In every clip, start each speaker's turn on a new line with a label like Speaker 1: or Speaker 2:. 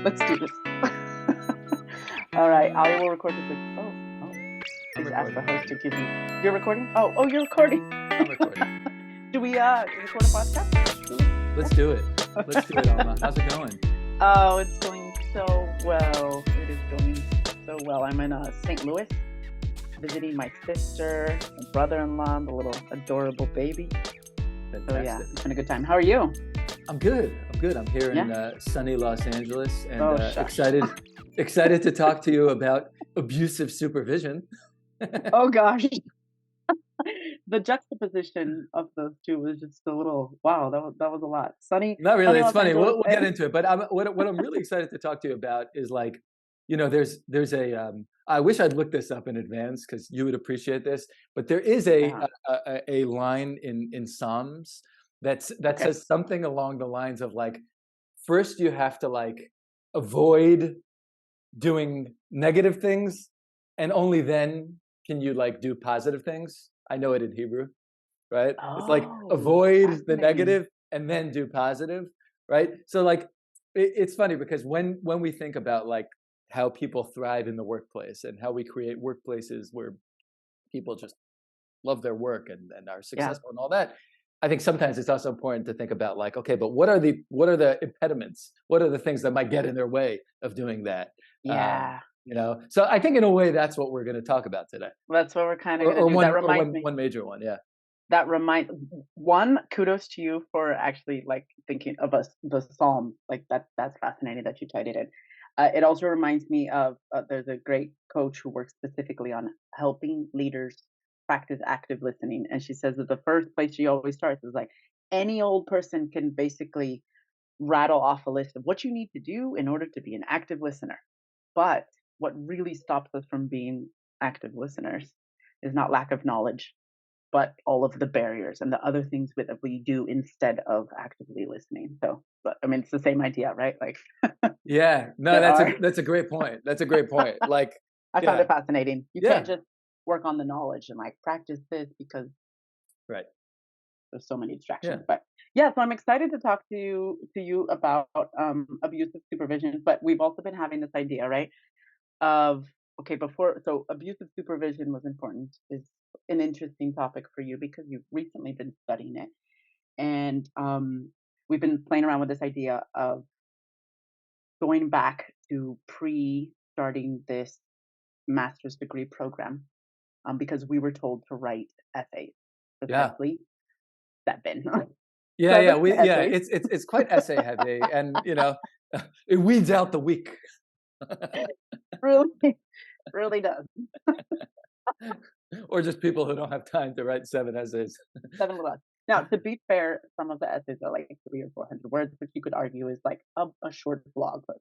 Speaker 1: Let's do this. All right, I will record this.
Speaker 2: I'm
Speaker 1: Please ask the
Speaker 2: recording.
Speaker 1: host to give me. You're recording? Oh, you're recording.
Speaker 2: I'm recording.
Speaker 1: Do we record a podcast?
Speaker 2: Let's do it. Let's do it, Alma. How's it going?
Speaker 1: Oh, it's going so well. It is going so well. I'm in St. Louis, visiting my sister, my brother-in-law, the little adorable baby.
Speaker 2: Fantastic.
Speaker 1: So yeah, it's been a good time. How are you?
Speaker 2: I'm good. I'm here in sunny Los Angeles and excited to talk to you about abusive supervision.
Speaker 1: Oh gosh. The juxtaposition of those two was just a little wow. That was a lot. Sunny.
Speaker 2: Not really. It's
Speaker 1: Los
Speaker 2: funny.
Speaker 1: Angeles.
Speaker 2: We'll get into it. But what I'm really excited to talk to you about is like, there's a I wish I'd looked this up in advance because you would appreciate this. But there is a line in Psalms that says something along the lines of like, first you have to like avoid doing negative things, and only then can you like do positive things. I know it in Hebrew, right? It's like avoid the negative and then do positive, right? So like it's funny because when we think about like how people thrive in the workplace and how we create workplaces where people just love their work and are successful and all that, I think sometimes it's also important to think about like, okay, but what are the impediments? What are the things that might get in their way of doing that?
Speaker 1: Yeah.
Speaker 2: So I think in a way that's what we're going to talk about today.
Speaker 1: That's what we're kind of going to do. That reminds me.
Speaker 2: One major one, yeah.
Speaker 1: That kudos to you for actually like thinking of the Psalm. Like that's fascinating that you tied it in. It also reminds me of there's a great coach who works specifically on helping leaders practice active listening, and she says that the first place she always starts is like any old person can basically rattle off a list of what you need to do in order to be an active listener. But what really stops us from being active listeners is not lack of knowledge, but all of the barriers and the other things that we do instead of actively listening. So, but I mean, it's the same idea, right? Like,
Speaker 2: yeah, no, that's a great point. That's a great point. Like,
Speaker 1: I found it fascinating. You can't just work on the knowledge and like practice this because there's so many distractions. But yeah, so I'm excited to talk to you about abusive supervision. But we've also been having this idea, right? Of so abusive supervision was important, is an interesting topic for you because you've recently been studying it, and we've been playing around with this idea of going back to starting this master's degree program, because we were told to write essays, especially Stephen.
Speaker 2: It's quite essay heavy, and it weeds out the weak.
Speaker 1: really does.
Speaker 2: Or just people who don't have time to write 7 essays.
Speaker 1: 7 little. Now, to be fair, some of the essays are like 300 or 400 words, which you could argue is like a short blog. But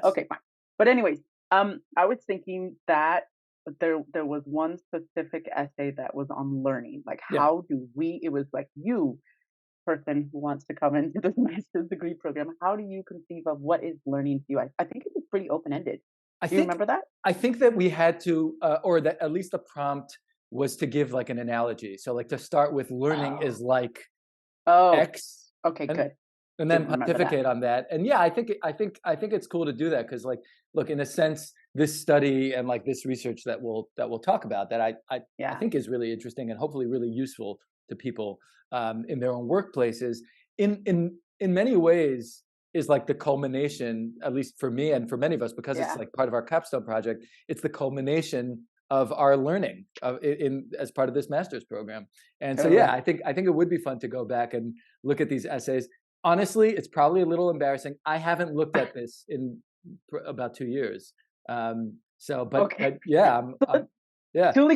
Speaker 1: okay, fine. But anyways, I was thinking that there was one specific essay that was on learning. Like, how do we? It was like you, person who wants to come into this master's degree program. How do you conceive of what is learning to you? I think it was pretty open ended. Do you remember that?
Speaker 2: I think that we had to, or that at least the prompt was to give like an analogy. So like to start with learning is like X.
Speaker 1: Okay, good.
Speaker 2: And then pontificate on that. And I think it's cool to do that because like, look, in a sense, this study and like this research that we'll talk about that I think is really interesting and hopefully really useful to people in their own workplaces. In many ways, is like the culmination, at least for me and for many of us, because it's like part of our capstone project. It's the culmination of our learning as part of this master's program. And so, I think it would be fun to go back and look at these essays. Honestly, it's probably a little embarrassing. I haven't looked at this in about 2 years. I'm
Speaker 1: Tuli,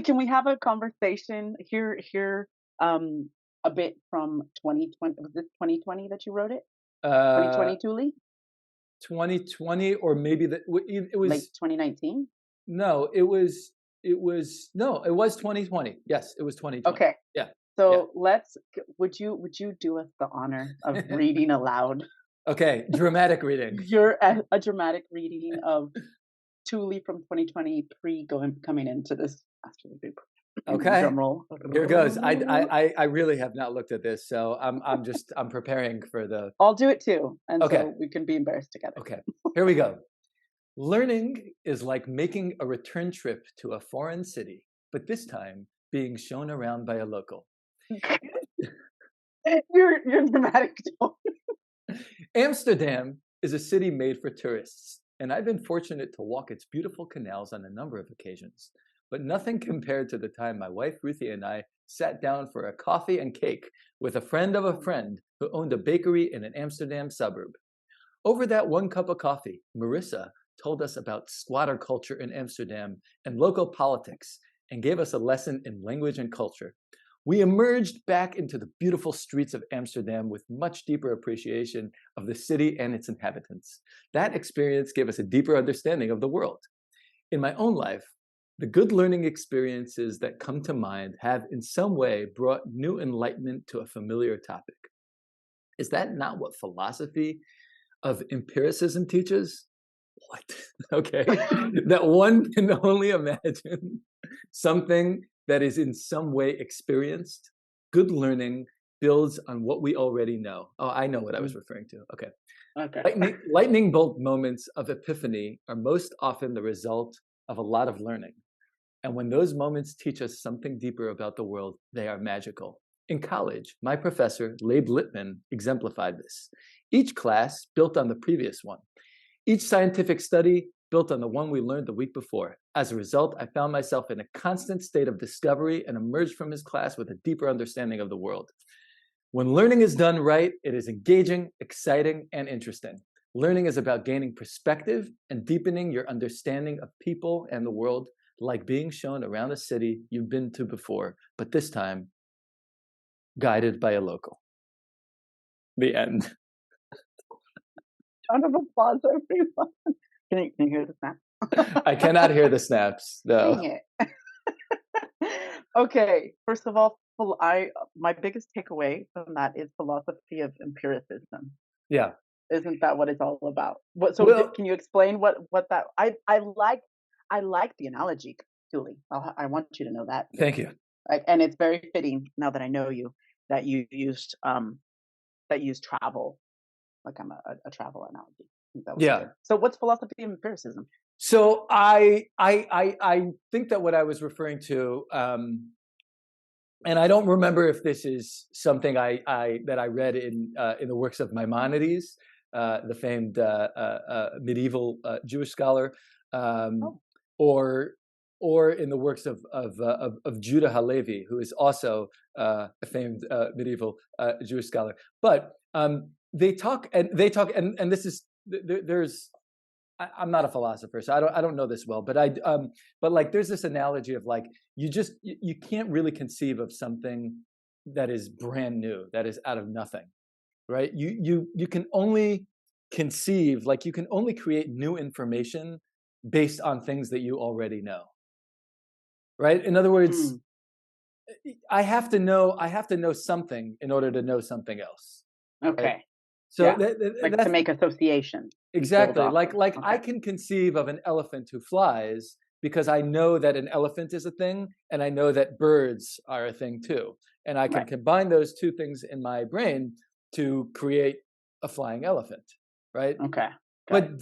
Speaker 1: can we have a conversation here? A bit from 2020. Was this 2020 that you wrote it? 2020, Tuli?
Speaker 2: 2020, or maybe it was
Speaker 1: like 2019.
Speaker 2: No, it was 2020. Yes, it was 2020.
Speaker 1: Okay. Yeah. So would you do us the honor of reading aloud?
Speaker 2: Okay, dramatic reading.
Speaker 1: A dramatic reading of Tuli from 2020 coming into this master's degree program.
Speaker 2: Okay.
Speaker 1: Drum roll.
Speaker 2: Here goes. I really have not looked at this, so I'm preparing for the.
Speaker 1: I'll do it too, and
Speaker 2: okay.
Speaker 1: so we can be embarrassed together.
Speaker 2: Okay. Here we go. Learning is like making a return trip to a foreign city, but this time being shown around by a local.
Speaker 1: Your dramatic tone.
Speaker 2: Amsterdam is a city made for tourists, and I've been fortunate to walk its beautiful canals on a number of occasions. But nothing compared to the time my wife Ruthie and I sat down for a coffee and cake with a friend of a friend who owned a bakery in an Amsterdam suburb. Over that one cup of coffee, Marissa told us about squatter culture in Amsterdam and local politics and gave us a lesson in language and culture. We emerged back into the beautiful streets of Amsterdam with much deeper appreciation of the city and its inhabitants. That experience gave us a deeper understanding of the world. In my own life, the good learning experiences that come to mind have in some way brought new enlightenment to a familiar topic. Is that not what philosophy of empiricism teaches? What? Okay. That one can only imagine something that is in some way experienced. Good learning builds on what we already know. Oh, I know what I was referring to. Okay. Lightning bolt moments of epiphany are most often the result of a lot of learning. And when those moments teach us something deeper about the world, they are magical. In college, my professor, Labe Littman, exemplified this. Each class built on the previous one. Each scientific study built on the one we learned the week before. As a result, I found myself in a constant state of discovery and emerged from his class with a deeper understanding of the world. When learning is done right, it is engaging, exciting, and interesting. Learning is about gaining perspective and deepening your understanding of people and the world, like being shown around a city you've been to before, but this time, guided by a local. The end.
Speaker 1: Round of applause, everyone. Can you hear the snaps?
Speaker 2: I cannot hear the snaps, though.
Speaker 1: Dang it. Okay, first of all, my biggest takeaway from that is philosophy of empiricism.
Speaker 2: Yeah.
Speaker 1: Isn't that what it's all about? Can you explain what that? I like the analogy, Tuli. I want you to know that.
Speaker 2: Thank you.
Speaker 1: And it's very fitting now that I know you that you used travel. Like I'm a travel analogy.
Speaker 2: Yeah.
Speaker 1: Good. So what's philosophy of empiricism?
Speaker 2: So I think that what I was referring to, and I don't remember if this is something that I read in the works of Maimonides, the famed medieval Jewish scholar, or in the works of Judah Halevi, who is also a famed medieval Jewish scholar. But they talk, and this is there's. I'm not a philosopher, so I don't know this well, but but like there's this analogy of like you can't really conceive of something that is brand new, that is out of nothing, right? You can only conceive, like you can only create new information based on things that you already know, right? In other words, I have to know something in order to know something else.
Speaker 1: Okay.
Speaker 2: Right? So
Speaker 1: like to make associations.
Speaker 2: Exactly. Like
Speaker 1: okay.
Speaker 2: I can conceive of an elephant who flies because I know that an elephant is a thing and I know that birds are a thing too. And I can combine those two things in my brain to create a flying elephant, right?
Speaker 1: Okay.
Speaker 2: But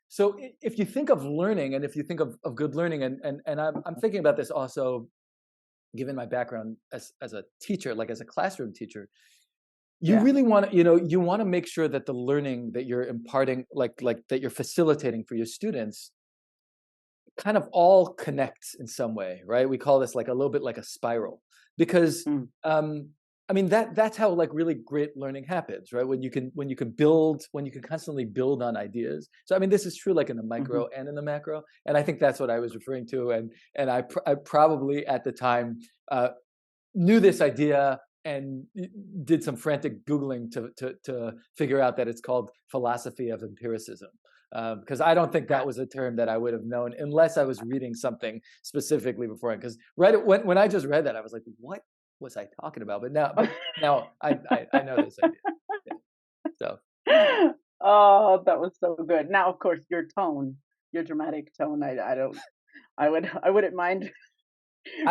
Speaker 2: so if you think of learning and if you think of good learning and I'm thinking about this also given my background as a teacher, like as a classroom teacher, you really want to, you want to make sure that the learning that you're imparting, like that you're facilitating for your students kind of all connects in some way, right? We call this like a little bit like a spiral because, I mean, that's how like really great learning happens, right? When you can constantly build on ideas. So, I mean, this is true like in the micro and in the macro. And I think that's what I was referring to. And I probably at the time knew this idea and did some frantic Googling to figure out that it's called philosophy of empiricism. Because I don't think that was a term that I would have known unless I was reading something specifically beforehand. Because when I just read that, I was like, what was I talking about? But now I know this idea. Yeah. So.
Speaker 1: Oh, that was so good. Now, of course, your dramatic tone, I don't. I wouldn't mind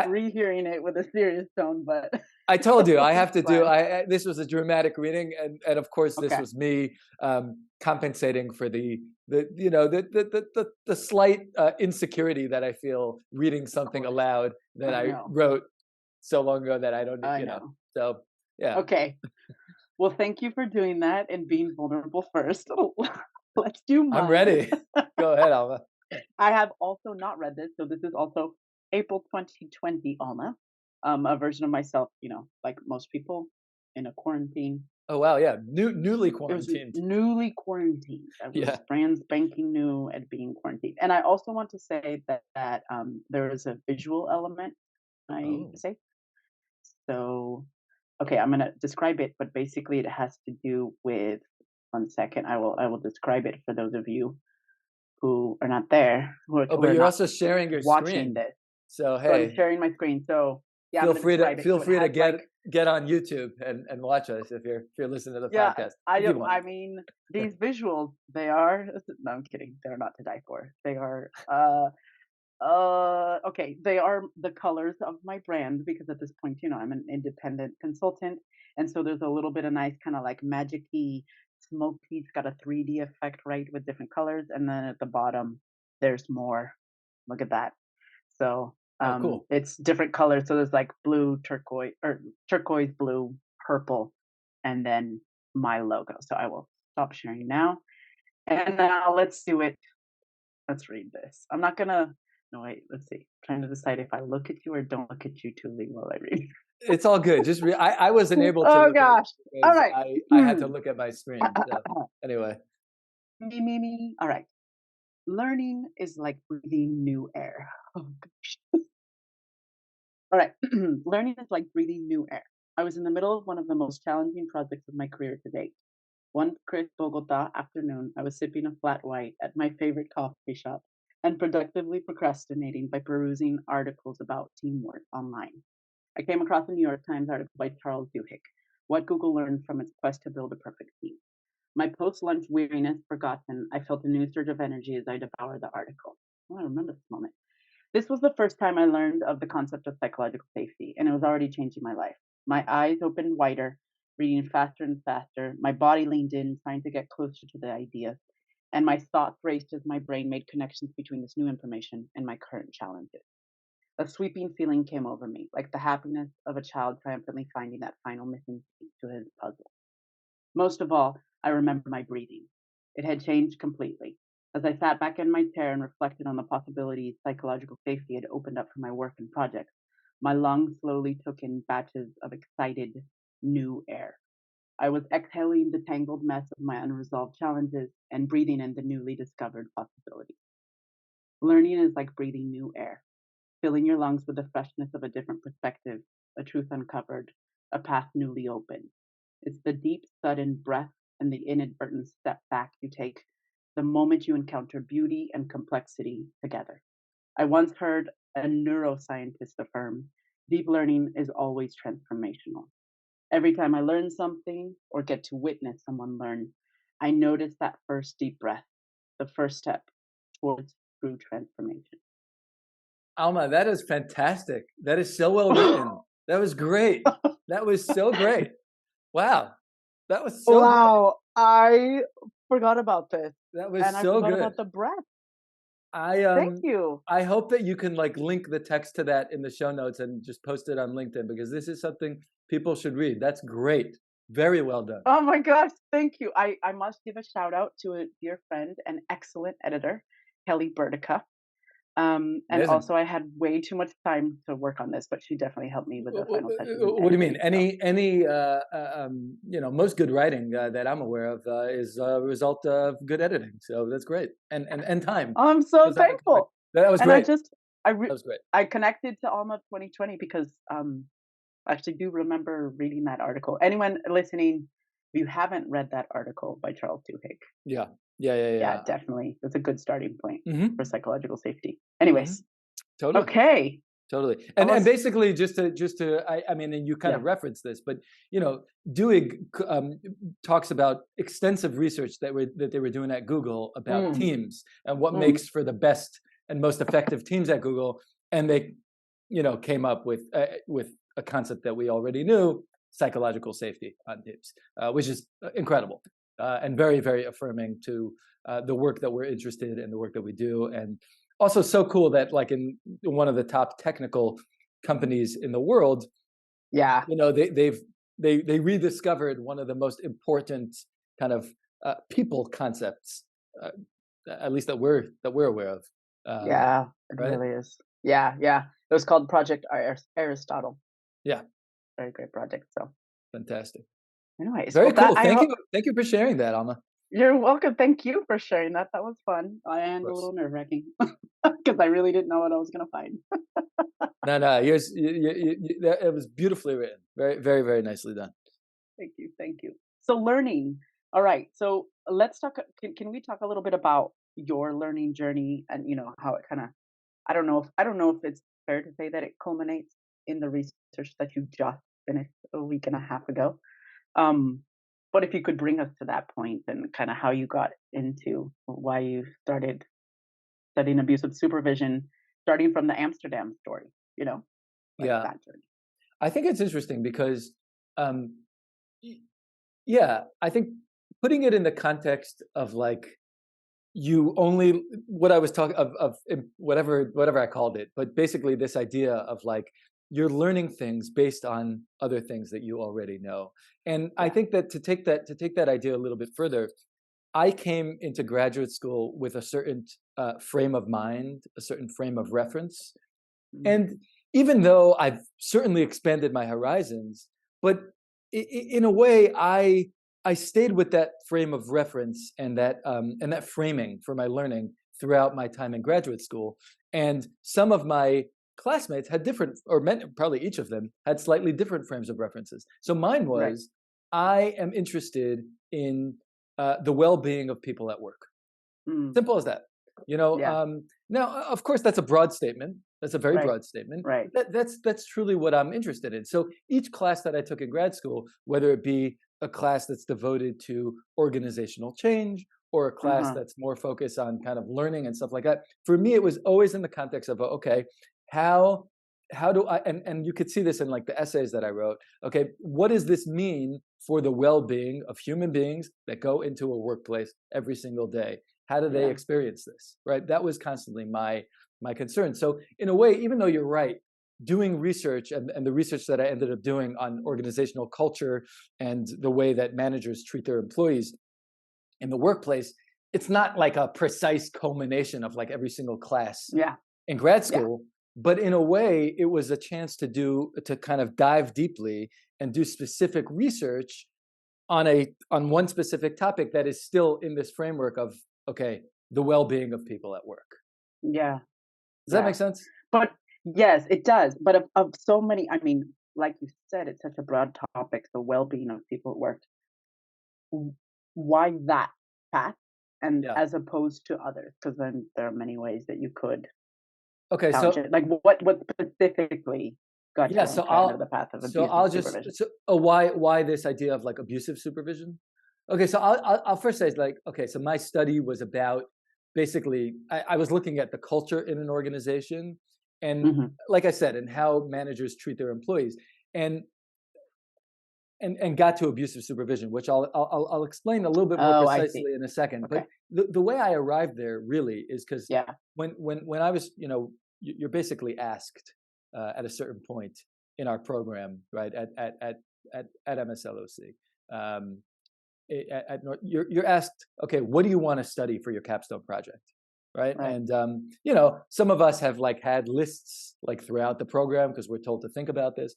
Speaker 1: rehearing it with a serious tone, but
Speaker 2: I told you I have to do. This was a dramatic reading, and of course this was me compensating for the slight insecurity that I feel reading something aloud that I wrote so long ago that I don't. So yeah.
Speaker 1: Okay. Well, thank you for doing that and being vulnerable first. Let's do mine.
Speaker 2: I'm ready. Go ahead, Alma.
Speaker 1: I have also not read this, so this is also April 2020, Alma. A version of myself, like most people in a quarantine.
Speaker 2: Oh wow, yeah, newly quarantined.
Speaker 1: Newly quarantined. I was brand spanking new at being quarantined. And I also want to say that there is a visual element. I say so. Okay, I'm gonna describe it, but basically it has to do with. 1 second, I will describe it for those of you who are not there.
Speaker 2: But you're also sharing your
Speaker 1: watching
Speaker 2: screen.
Speaker 1: This.
Speaker 2: So hey,
Speaker 1: so I'm sharing my screen. So yeah,
Speaker 2: feel free to get on YouTube and watch us if you're listening to the podcast.
Speaker 1: I mean, these visuals, they are. No, I'm kidding. They're not to die for. They are. Okay, they are the colors of my brand because at this point, I'm an independent consultant, and so there's a little bit of nice kind of like magic-y, smoky. It's got a 3D effect, right, with different colors, and then at the bottom there's more. Look at that. So
Speaker 2: cool.
Speaker 1: It's different colors. So there's like blue, turquoise, blue, purple, and then my logo. So I will stop sharing now, and now let's do it. Let's read this. I'm not gonna. No, wait. Let's see. I'm trying to decide if I look at you or don't look at you, Tuli, while I read.
Speaker 2: It's all good. Just I wasn't able to.
Speaker 1: Oh gosh! All right.
Speaker 2: I had to look at my screen. So, anyway.
Speaker 1: Me. All right. Learning is like breathing new air. Oh gosh. All right. Learning is like breathing new air. I was in the middle of one of the most challenging projects of my career to date. One crisp Bogota afternoon, I was sipping a flat white at my favorite coffee shop and productively procrastinating by perusing articles about teamwork online. I came across a New York Times article by Charles Duhigg, What Google Learned from Its Quest to Build a Perfect Team. My post-lunch weariness forgotten, I felt a new surge of energy as I devoured the article. Oh, I remember this moment. This was the first time I learned of the concept of psychological safety, and it was already changing my life. My eyes opened wider, reading faster and faster. My body leaned in, trying to get closer to the idea, and my thoughts raced as my brain made connections between this new information and my current challenges. A sweeping feeling came over me, like the happiness of a child triumphantly finding that final missing piece to his puzzle. Most of all, I remember my breathing. It had changed completely. As I sat back in my chair and reflected on the possibilities psychological safety had opened up for my work and projects, my lungs slowly took in batches of excited, new air. I was exhaling the tangled mess of my unresolved challenges and breathing in the newly discovered possibilities. Learning is like breathing new air, filling your lungs with the freshness of a different perspective, a truth uncovered, a path newly opened. It's the deep, sudden breath and the inadvertent step back you take the moment you encounter beauty and complexity together. I once heard a neuroscientist affirm, deep learning is always transformational. Every time I learn something or get to witness someone learn, I notice that first deep breath, the first step towards true transformation.
Speaker 2: Alma, that is fantastic. That is so well written. That was great. That was so great. Wow. That was so
Speaker 1: good. I forgot about this.
Speaker 2: That was
Speaker 1: and
Speaker 2: so
Speaker 1: I forgot
Speaker 2: good.
Speaker 1: About the breath.
Speaker 2: Thank
Speaker 1: you.
Speaker 2: I hope that you can link the text to that in the show notes and just post it on LinkedIn because this is something people should read. That's great. Very well done.
Speaker 1: Oh my gosh, thank you. I must give a shout out to a dear friend and excellent editor, Kelly Burdica. And also I had way too much time to work on this, but she definitely helped me with the final touches.
Speaker 2: What do you mean? Any most good writing that I'm aware of is a result of good editing. So that's great. And time.
Speaker 1: I'm so thankful.
Speaker 2: That was great.
Speaker 1: That
Speaker 2: was great.
Speaker 1: I connected to Alma 2020 because I actually do remember reading that article. Anyone listening, if you haven't read that article by Charles Duhigg.
Speaker 2: Yeah,
Speaker 1: definitely. It's a good starting point for psychological safety. Anyways.
Speaker 2: Totally.
Speaker 1: Okay.
Speaker 2: Totally. And basically just to I mean, and you kind of referenced this, but Duhigg talks about extensive research that they were doing at Google about teams and what makes for the best and most effective teams at Google, and they, came up with a concept that we already knew: psychological safety on teams, which is incredible and very, very affirming to the work that we're interested in, the work that we do, and also so cool that like in one of the top technical companies in the world, they rediscovered one of the most important kind of people concepts, at least that we're aware of.
Speaker 1: It really is. Yeah. It was called Project Aristotle.
Speaker 2: Yeah.
Speaker 1: Very great project. So
Speaker 2: fantastic.
Speaker 1: Anyways,
Speaker 2: very cool. Thank you for sharing that, Alma.
Speaker 1: You're welcome. Thank you for sharing that. That was fun and a little nerve-wracking because I really didn't know what I was going to find.
Speaker 2: No, it was beautifully written. Very, very, very nicely done.
Speaker 1: Thank you. So learning. All right. So let's talk. Can we talk a little bit about your learning journey and how it kind of? I don't know if it's fair to say that it culminates in the research that you just finished a week and a half ago. But if you could bring us to that point and kind of how you got into why you started studying abusive supervision, starting from the Amsterdam story, that journey.
Speaker 2: I think it's interesting because, I think putting it in the context of like, what I was talking of whatever I called it, but basically this idea of like, you're learning things based on other things that you already know. And I think that to take that idea a little bit further, I came into graduate school with a certain frame of mind, a certain frame of reference. Mm-hmm. And even though I've certainly expanded my horizons, but in a way, I stayed with that frame of reference and that framing for my learning throughout my time in graduate school. And some of my classmates had different, or probably each of them had slightly different frames of references. So mine was, I am interested in the well-being of people at work. Simple as that. Now, of course, that's a broad statement. That's a very broad statement.
Speaker 1: Right.
Speaker 2: That's truly what I'm interested in. So each class that I took in grad school, whether it be a class that's devoted to organizational change or a class that's more focused on kind of learning and stuff like that, for me, it was always in the context of, okay, how do I, and you could see this in like the essays that I wrote, okay, what does this mean for the well-being of human beings that go into a workplace every single day? How do they experience this, right? That was constantly my concern. So in a way, even though you're right, doing research and the research that I ended up doing on organizational culture and the way that managers treat their employees in the workplace, it's not like a precise culmination of like every single class in grad school. But in a way, it was a chance to kind of dive deeply and do specific research on one specific topic that is still in this framework of, okay, the well-being of people at work.
Speaker 1: Yeah.
Speaker 2: Does that make sense?
Speaker 1: But yes, it does. But of so many, I mean, like you said, it's such a broad topic, the well-being of people at work. Why that path? And as opposed to others? Because then there are many ways that you could.
Speaker 2: Okay, so
Speaker 1: like what specifically got you on the path of abusive supervision?
Speaker 2: Why this idea of like abusive supervision? Okay, so I'll first say like, okay, so my study was about basically I was looking at the culture in an organization and like I said, and how managers treat their employees and got to abusive supervision, which I'll explain a little bit more precisely in a second. Okay. But the way I arrived there really is because when I was, you're basically asked at a certain point in our program, right, at MSLOC, you're asked, okay, what do you want to study for your capstone project, right? And some of us have like had lists like throughout the program because we're told to think about this.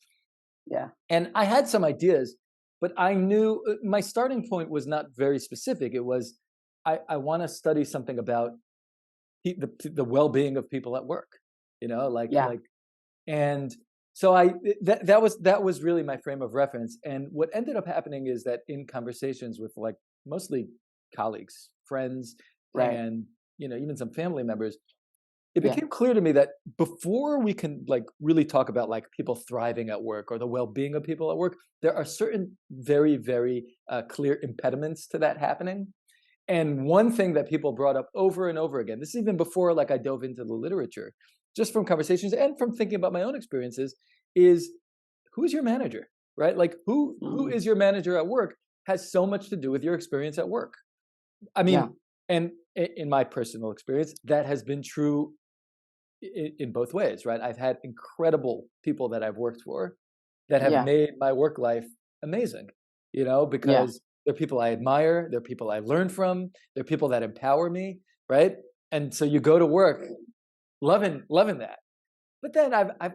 Speaker 1: Yeah.
Speaker 2: And I had some ideas, but I knew my starting point was not very specific. It was, I want to study something about the well-being of people at work, and so that was really my frame of reference. And what ended up happening is that in conversations with like mostly colleagues, friends, and, even some family members, it became clear to me that before we can like really talk about like people thriving at work or the well-being of people at work, there are certain very, very clear impediments to that happening. And one thing that people brought up over and over again, this is even before like I dove into the literature, just from conversations and from thinking about my own experiences, is who's your manager, right? Like who is your manager at work has so much to do with your experience at work. I mean, and in my personal experience, that has been true in both ways, right? I've had incredible people that I've worked for that have made my work life amazing, because they're people I admire, they're people I learn from, they're people that empower me, right? And so you go to work loving that. But then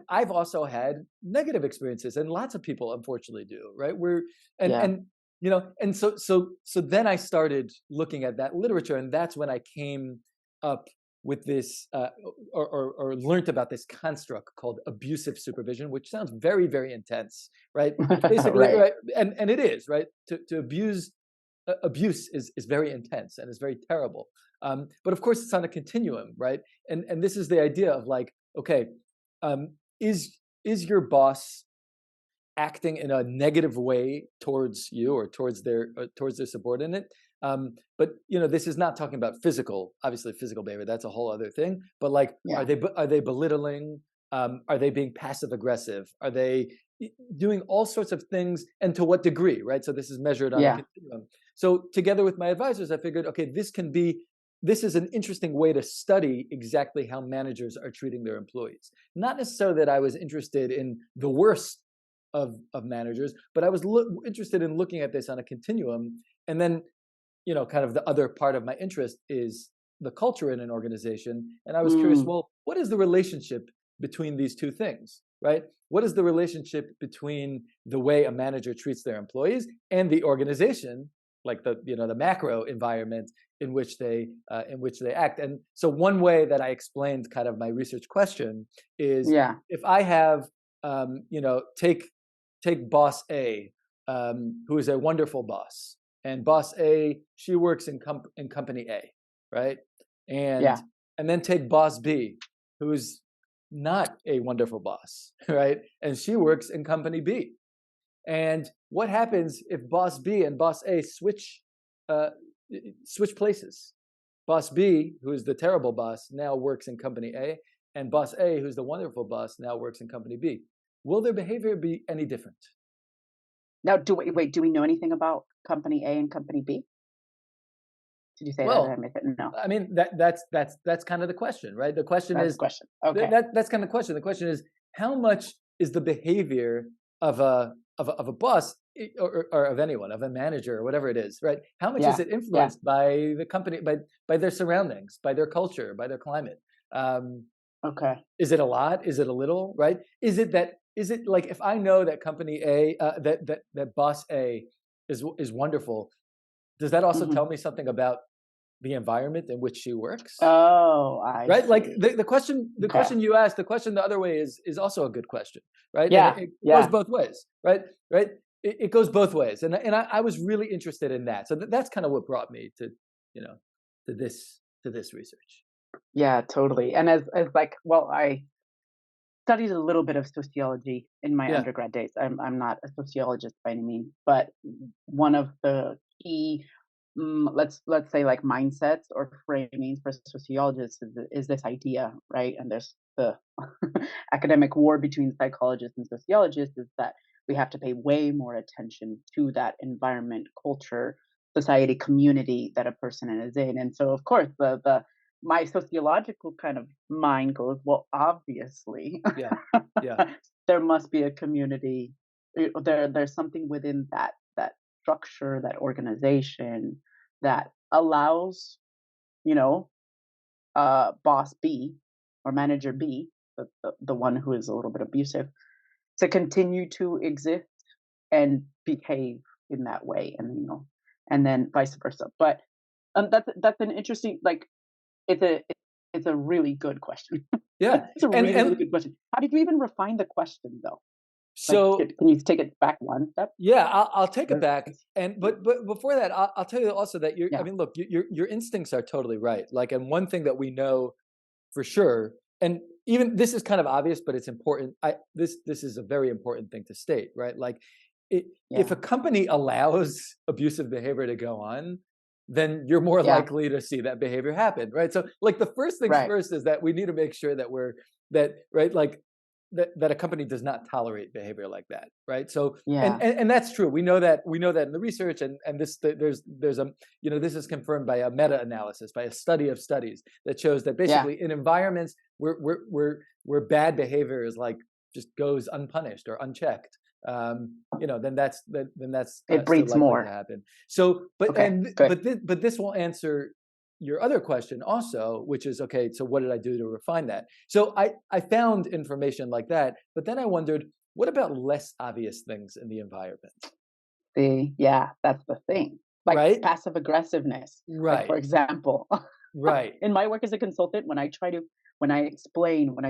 Speaker 2: I've also had negative experiences, and lots of people unfortunately do, right? So then I started looking at that literature, and that's when I came up with this or learned about this construct called abusive supervision, which sounds very, very intense, right? Basically, right. And it is, right? To abuse is very intense and is very terrible. But of course, it's on a continuum, right? And this is the idea of like, okay, is your boss acting in a negative way towards you or towards their subordinate? But this is not talking about obviously physical behavior. That's a whole other thing. But like, are they belittling? Are they being passive aggressive? Are they doing all sorts of things, and to what degree, right? So this is measured on a continuum. So together with my advisors, I figured, okay, this is an interesting way to study exactly how managers are treating their employees. Not necessarily that I was interested in the worst of managers, but I was interested in looking at this on a continuum. And then, kind of the other part of my interest is the culture in an organization. And I was curious, well, what is the relationship between these two things, right? What is the relationship between the way a manager treats their employees and the organization, like the macro environment in which they act? And so one way that I explained kind of my research question is, if I have, take boss A, who is a wonderful boss, and boss A, she works in company A, right? And then take boss B, who's not a wonderful boss, right? And she works in company B. And what happens if boss B and boss A switch places? Boss B, who is the terrible boss, now works in company A, and boss A, who's the wonderful boss, now works in company B. Will their behavior be any different?
Speaker 1: Now, do we know anything about company A and company B? Did you say that? Did I miss it? No.
Speaker 2: I mean, that's kind of the question, right? The question is,
Speaker 1: okay.
Speaker 2: That's kind of the question. The question is, how much is the behavior of a boss or of anyone, of a manager or whatever it is, right? How much is it influenced by the company, by their surroundings, by their culture, by their climate?
Speaker 1: Okay.
Speaker 2: Is it a lot? Is it a little? Right? Is it like, if I know that company A, that boss A is wonderful, does that also tell me something about the environment in which she works?
Speaker 1: Oh, I
Speaker 2: right.
Speaker 1: See.
Speaker 2: Like the question you asked, the question the other way is also a good question, right?
Speaker 1: Yeah.
Speaker 2: And it goes both ways, right? Right. It goes both ways, and I was really interested in that. So that's kind of what brought me to this research.
Speaker 1: Yeah, totally. And as like, well, I studied a little bit of sociology in my undergrad days. I'm not a sociologist by any means, but one of the key, let's say, like, mindsets or framings for sociologists is this idea, right? And there's the academic war between psychologists and sociologists, is that we have to pay way more attention to that environment, culture, society, community that a person is in. And so, of course, my sociological kind of mind goes, well, obviously, there must be a community. There's something within that structure, that organization, that allows, boss B or manager B, the one who is a little bit abusive, to continue to exist and behave in that way, and then vice versa. But that's an interesting, like, it's a really good question.
Speaker 2: Yeah,
Speaker 1: it's a really good question. How did you even refine the question, though?
Speaker 2: So
Speaker 1: can you take it back one step?
Speaker 2: Yeah, I'll take it back. But before that, I'll tell you also that I mean, look, your instincts are totally right. Like, and one thing that we know for sure, and even this is kind of obvious, but it's important. This is a very important thing to state, right? Like, if a company allows abusive behavior to go on, then you're more likely to see that behavior happen, right? So like the first things first is that we need to make sure that that a company does not tolerate behavior like that, right? So and that's true. We know that in the research, and there's a this is confirmed by a meta-analysis, by a study of studies that shows that basically in environments where bad behavior is like just goes unpunished or unchecked, then that's
Speaker 1: it breeds more
Speaker 2: to happen. So, but this will answer your other question also, which is, okay, so what did I do to refine that? So I found information like that, but then I wondered, what about less obvious things in the environment?
Speaker 1: That's the thing. Like passive aggressiveness, like, for example. In my work as a consultant, when I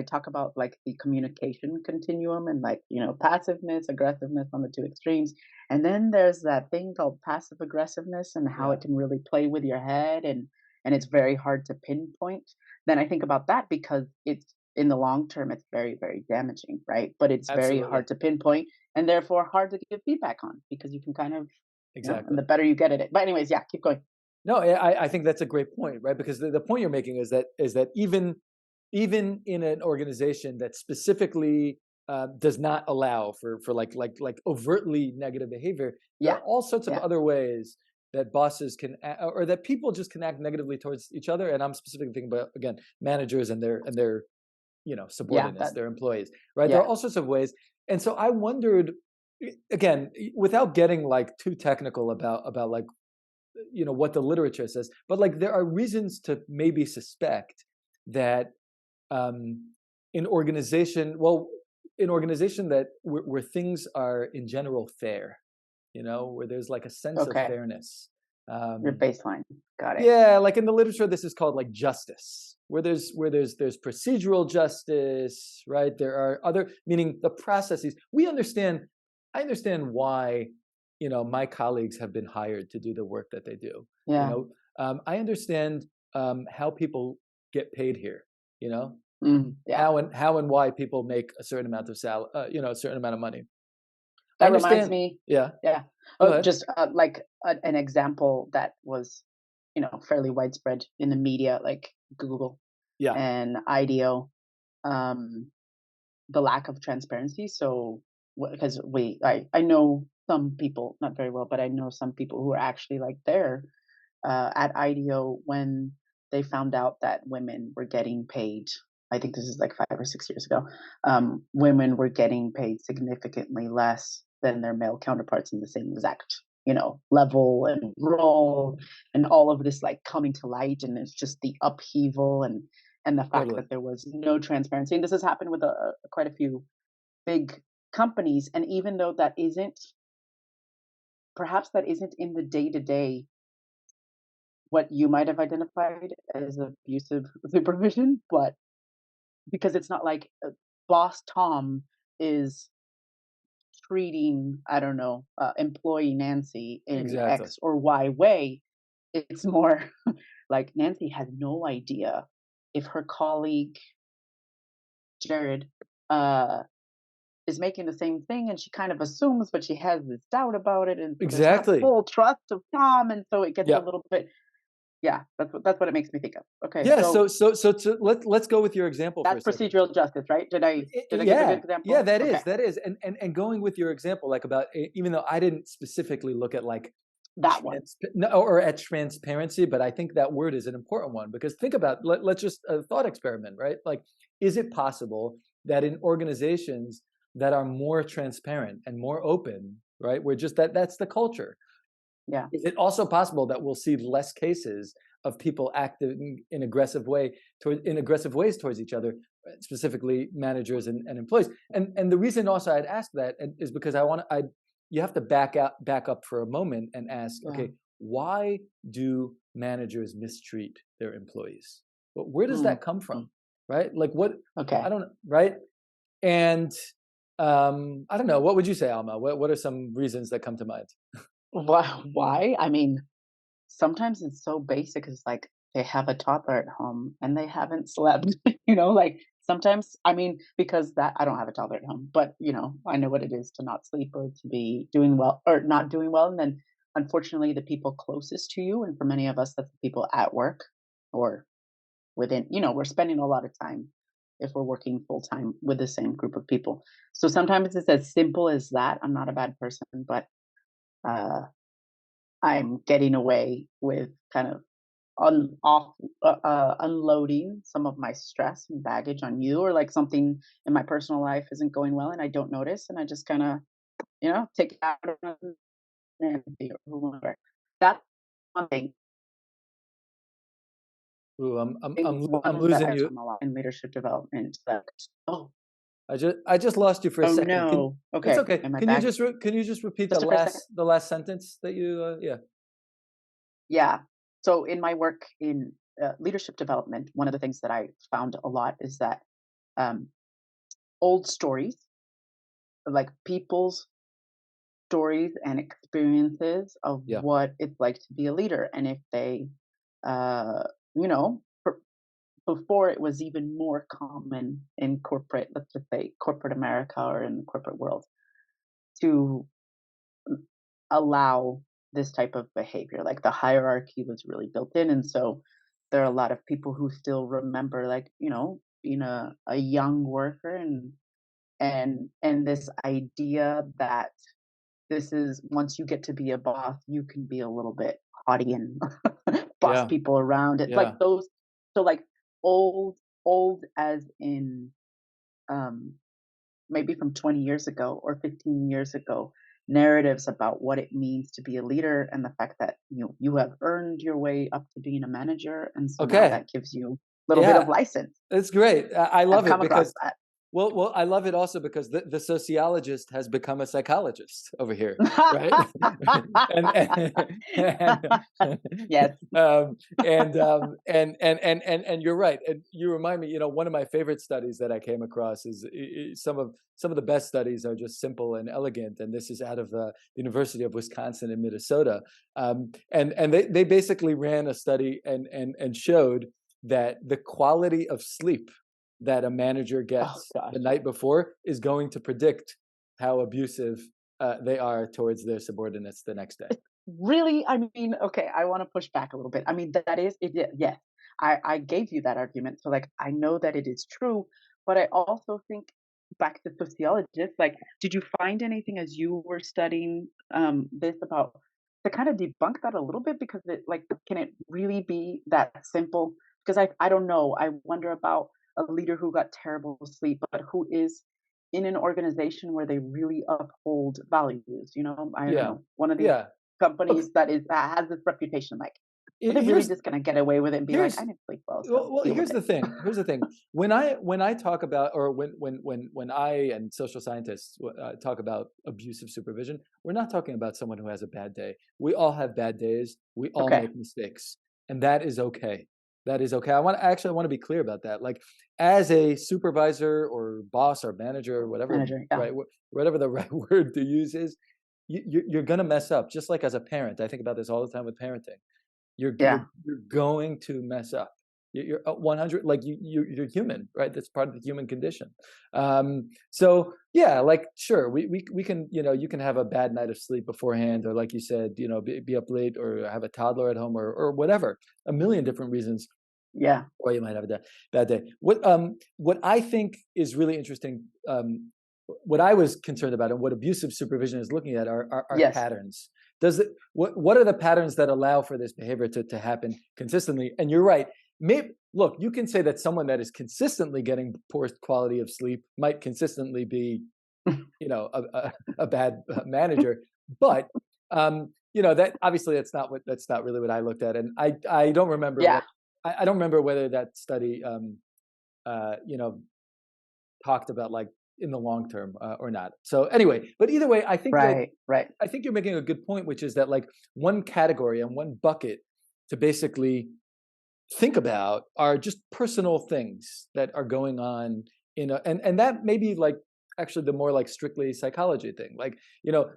Speaker 1: talk about like the communication continuum and like, passiveness, aggressiveness on the two extremes. And then there's that thing called passive aggressiveness and how it can really play with your head and it's very hard to pinpoint. Then I think about that because it's in the long term, it's very, very damaging, right? But it's very hard to pinpoint and therefore hard to give feedback on because you can kind of, and the better you get at it. But anyways, keep going.
Speaker 2: No, I think that's a great point, right? Because the point you're making is that even in an organization that specifically does not allow for like overtly negative behavior, there are all sorts of other ways that bosses can or that people just can act negatively towards each other. And I'm specifically thinking about, again, managers and their subordinates, their employees, right? There are all sorts of ways. And so I wondered, again, without getting like too technical about like what the literature says, but like there are reasons to maybe suspect that in organization that where things are in general fair, where there's like a sense of fairness.
Speaker 1: Your baseline. Got it.
Speaker 2: Yeah, like in the literature, this is called like justice, where there's procedural justice, right? There are other, meaning the processes. I understand why, my colleagues have been hired to do the work that they do.
Speaker 1: Yeah.
Speaker 2: I understand how people get paid here, how and why people make a certain amount of a certain amount of money.
Speaker 1: That reminds me.
Speaker 2: Yeah.
Speaker 1: Just like an example that was, fairly widespread in the media, like Google and IDEO, the lack of transparency. So, because I know some people, not very well, but I know some people who are actually like there at IDEO when they found out that women were getting paid. I think this is like 5 or 6 years ago. Women were getting paid significantly less than their male counterparts in the same exact, level and role, and all of this like coming to light, and it's just the upheaval and the fact that there was no transparency. And this has happened with quite a few big companies. And even though perhaps that isn't in the day-to-day what you might have identified as abusive supervision, but because it's not like boss Tom is treating, I don't know, employee Nancy in X or Y way. It's more like Nancy has no idea if her colleague Jared is making the same thing, and she kind of assumes, but she has this doubt about it, and there's not full trust of Tom, and so it gets a little bit. Yeah, that's what it makes me think of. Okay.
Speaker 2: Yeah. So let's go with your example.
Speaker 1: That's procedural justice, right? Did I give a good example?
Speaker 2: Yeah, that is. And going with your example, like about, even though I didn't specifically look at like
Speaker 1: that one
Speaker 2: or at transparency, but I think that word is an important one, because think about, let's just a thought experiment, right? Like, is it possible that in organizations that are more transparent and more open, right, we're just that's the culture.
Speaker 1: Yeah.
Speaker 2: Is it also possible that we'll see less cases of people acting in aggressive ways towards each other, specifically managers and employees? And the reason also I'd ask that is because you have to back up for a moment and ask, okay, why do managers mistreat their employees? But where does that come from, right? Like what?
Speaker 1: Okay.
Speaker 2: I don't know, right? And I don't know. What would you say, Alma? What are some reasons that come to mind?
Speaker 1: Why? I mean, sometimes it's so basic. It's like they have a toddler at home and they haven't slept. Like sometimes, I mean, because I don't have a toddler at home, but I know what it is to not sleep or to be doing well or not doing well, and then unfortunately, the people closest to you, and for many of us, that's the people at work or within, we're spending a lot of time if we're working full time with the same group of people. So sometimes it's as simple as that. I'm not a bad person, but uh, I'm getting away with kind of unloading some of my stress and baggage on you, or like something in my personal life isn't going well and I don't notice, and I just kind of, take it out on Nancy or whoever. That's one thing.
Speaker 2: Ooh, I'm
Speaker 1: One that
Speaker 2: losing
Speaker 1: I've
Speaker 2: you.
Speaker 1: done a lot in leadership development. That, oh,
Speaker 2: I just lost you for a
Speaker 1: oh
Speaker 2: second.
Speaker 1: no.
Speaker 2: It's
Speaker 1: Okay.
Speaker 2: okay.
Speaker 1: Am I
Speaker 2: Can you
Speaker 1: back?
Speaker 2: just repeat
Speaker 1: Just for a second.
Speaker 2: the last sentence that you yeah.
Speaker 1: Yeah. So in my work in leadership development, one of the things that I found a lot is that um, old stories, like people's stories and experiences of
Speaker 2: Yeah.
Speaker 1: what it's like to be a leader, and if they, uh, you know, before it was even more common in corporate, let's just say corporate America or in the corporate world, to allow this type of behavior. Like the hierarchy was really built in. And so there are a lot of people who still remember, like, being a young worker, and this idea that this is, once you get to be a boss, you can be a little bit haughty and boss
Speaker 2: Yeah.
Speaker 1: people around. It's
Speaker 2: Yeah.
Speaker 1: like those, so like old as in um maybe from 20 years ago or 15 years ago, narratives about what it means to be a leader, and the fact that you have earned your way up to being a manager, and so now
Speaker 2: Okay.
Speaker 1: that gives you a little bit of
Speaker 2: Yeah.
Speaker 1: license.
Speaker 2: It's great. I
Speaker 1: I've
Speaker 2: love it
Speaker 1: come across
Speaker 2: because
Speaker 1: that.
Speaker 2: I love it also because the sociologist has become a psychologist over here, right? and,
Speaker 1: Yes.
Speaker 2: and you're right. And you remind me, one of my favorite studies that I came across is some of the best studies are just simple and elegant. And this is out of the University of Wisconsin in Minnesota. And they basically ran a study and showed that the quality of sleep that a manager
Speaker 1: Oh
Speaker 2: gets
Speaker 1: gosh.
Speaker 2: the night before is going to predict how abusive they are towards their subordinates the next day.
Speaker 1: Really? I mean, okay, I want to push back a little bit. I mean, that is it. Yes, I gave you that argument, so like I know that it is true, but I also think, back to sociologists, like, did you find anything as you were studying this about, to kind of debunk that a little bit? Because it, like, can it really be that simple? Because I don't know. I wonder about a leader who got terrible sleep, but who is in an organization where they really uphold values. I don't
Speaker 2: Yeah,
Speaker 1: know. One of these
Speaker 2: yeah. Look,
Speaker 1: companies that has this reputation, like, are they really
Speaker 2: here's
Speaker 1: just gonna get away with it and be like, I
Speaker 2: here's
Speaker 1: didn't sleep well, so
Speaker 2: well,
Speaker 1: deal with
Speaker 2: here's
Speaker 1: it?
Speaker 2: the thing. Here's the thing. When I talk about, or when I and social scientists talk about abusive supervision, we're not talking about someone who has a bad day. We all have bad days. We all
Speaker 1: Okay.
Speaker 2: make mistakes, and that is okay. That is okay. I want to be clear about that. Like, as a supervisor or boss or manager or whatever,
Speaker 1: Manager, yeah.
Speaker 2: right, whatever the right word to use is, you're gonna mess up. Just like as a parent, I think about this all the time with parenting.
Speaker 1: Yeah.
Speaker 2: You're going to mess up. You're 100, like you're human, right? That's part of the human condition. So yeah, like sure, we can, you can have a bad night of sleep beforehand, or like you said, be up late, or have a toddler at home, or whatever, a million different reasons
Speaker 1: Yeah.
Speaker 2: why you might have a bad day. What I think is really interesting, what I was concerned about, and what abusive supervision is looking at, are
Speaker 1: Yes.
Speaker 2: patterns. What are the patterns that allow for this behavior to happen consistently? And you're right. Maybe, look, you can say that someone that is consistently getting poor quality of sleep might consistently be, a bad manager. But that obviously that's not really what I looked at, and I don't remember
Speaker 1: Yeah.
Speaker 2: I don't remember whether that study talked about, like, in the long term or not. So anyway, but either way, I think
Speaker 1: Right.
Speaker 2: I think you're making a good point, which is that, like, one category and one bucket to basically think about are just personal things that are going on and that may be, like, actually the more, like, strictly psychology thing, like,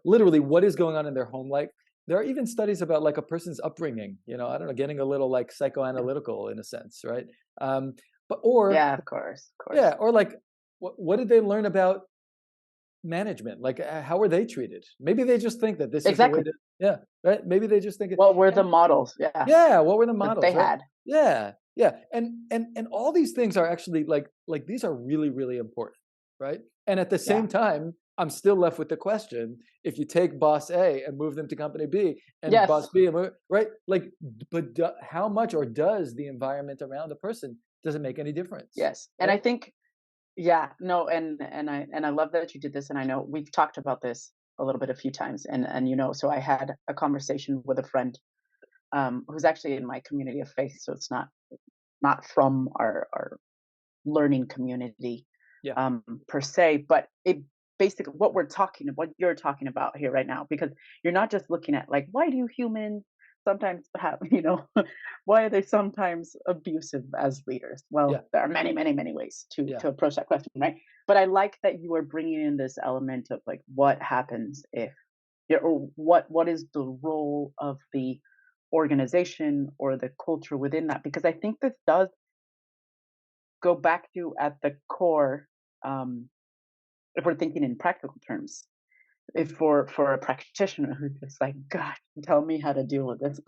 Speaker 2: literally what is going on in their home life. There are even studies about, like, a person's upbringing, I don't know, getting a little, like, psychoanalytical in a sense, right? But or
Speaker 1: Yeah, of course.
Speaker 2: yeah, or like, what did they learn about management? Like, how are they treated? Maybe they just think that this
Speaker 1: exactly.
Speaker 2: is the way to, right? Maybe they just think it.
Speaker 1: What were the models? Yeah.
Speaker 2: Yeah, what were the models
Speaker 1: they
Speaker 2: right?
Speaker 1: had?
Speaker 2: Yeah, yeah, and all these things are actually like these are really, really important, right? And at the same time, I'm still left with the question: if you take boss A and move them to company B, and boss B, right? Like, but how much or does the environment around the person doesn't make any difference?
Speaker 1: Yes,
Speaker 2: right?
Speaker 1: and I think, no, and I love that you did this, and I know we've talked about this a little bit a few times, and so I had a conversation with a friend who's actually in my community of faith, so it's not from our learning community per se, but it basically what you're talking about here right now, because you're not just looking at like, why do humans sometimes have, why are they sometimes abusive as leaders? Well, there are many, many, many ways to approach that question, right? But I like that you are bringing in this element of like, what happens if, or what is the role of the organization or the culture within that? Because I think this does go back to, at the core, if we're thinking in practical terms, if for a practitioner who's just like, God, tell me how to deal with this,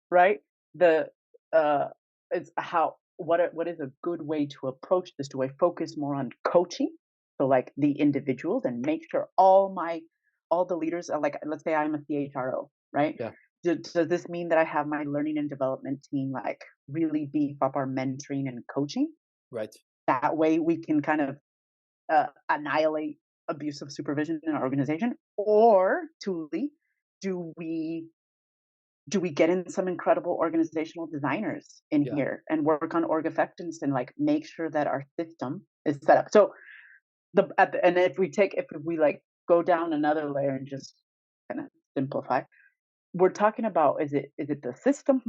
Speaker 1: right? The it's what is a good way to approach this? Do I focus more on coaching, so like the individuals, and make sure all the leaders are like, let's say I'm a CHRO, right?
Speaker 2: Yeah.
Speaker 1: Does this mean that I have my learning and development team like really beef up our mentoring and coaching?
Speaker 2: Right.
Speaker 1: That way we can kind of annihilate abusive supervision in our organization. Or, Tuli, do we get in some incredible organizational designers in here and work on org effectiveness and like make sure that our system is set up? So and if we like go down another layer and just kind of simplify, we're talking about, is it the system,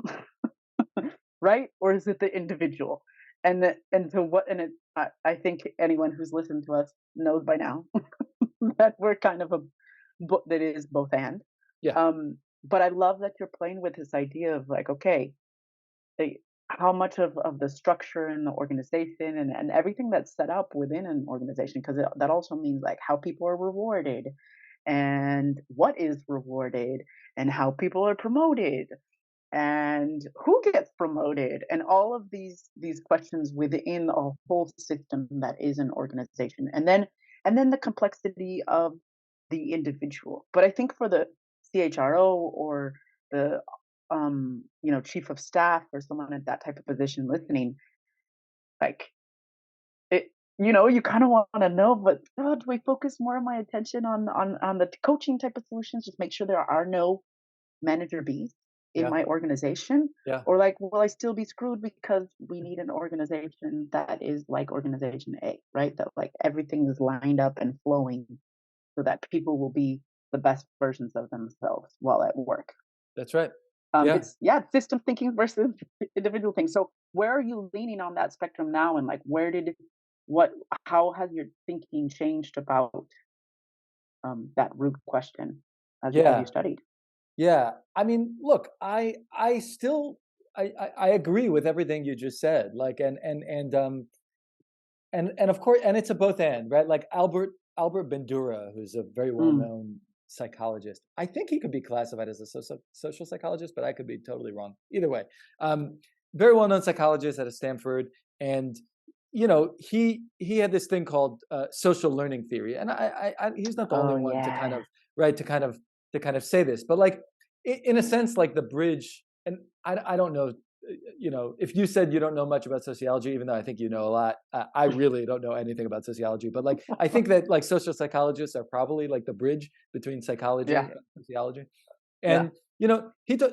Speaker 1: right, or is it the individual? And I think anyone who's listened to us knows by now that we're kind of that it is both and. But I love that you're playing with this idea of like, okay, how much of the structure and the organization and everything that's set up within an organization, because that also means like how people are rewarded and what is rewarded and how people are promoted and who gets promoted, and all of these questions within a whole system that is an organization, and then the complexity of the individual. But I think for the CHRO or the chief of staff or someone at that type of position listening, like it, you kind of want to know, but do we focus more of my attention on the coaching type of solutions, just make sure there are no manager Bs in my organization, or like, will I still be screwed because we need an organization that is like organization A, right? That like everything is lined up and flowing so that people will be the best versions of themselves while at work.
Speaker 2: That's right.
Speaker 1: It's system thinking versus individual things. So where are you leaning on that spectrum now, and like how has your thinking changed about that root question as you studied?
Speaker 2: Yeah, I mean, look, I still I agree with everything you just said. Like, and of course, and it's a both and, right? Like Albert Bandura, who's a very well known psychologist. I think he could be classified as a social psychologist, but I could be totally wrong. Either way, very well known psychologist out of Stanford, and he had this thing called social learning theory, and he's not the only one to kind of say this, but like in a sense, like the bridge. And I don't know, if you said you don't know much about sociology, even though I think you know a lot, I really don't know anything about sociology. But like I think that like social psychologists are probably like the bridge between psychology and sociology. And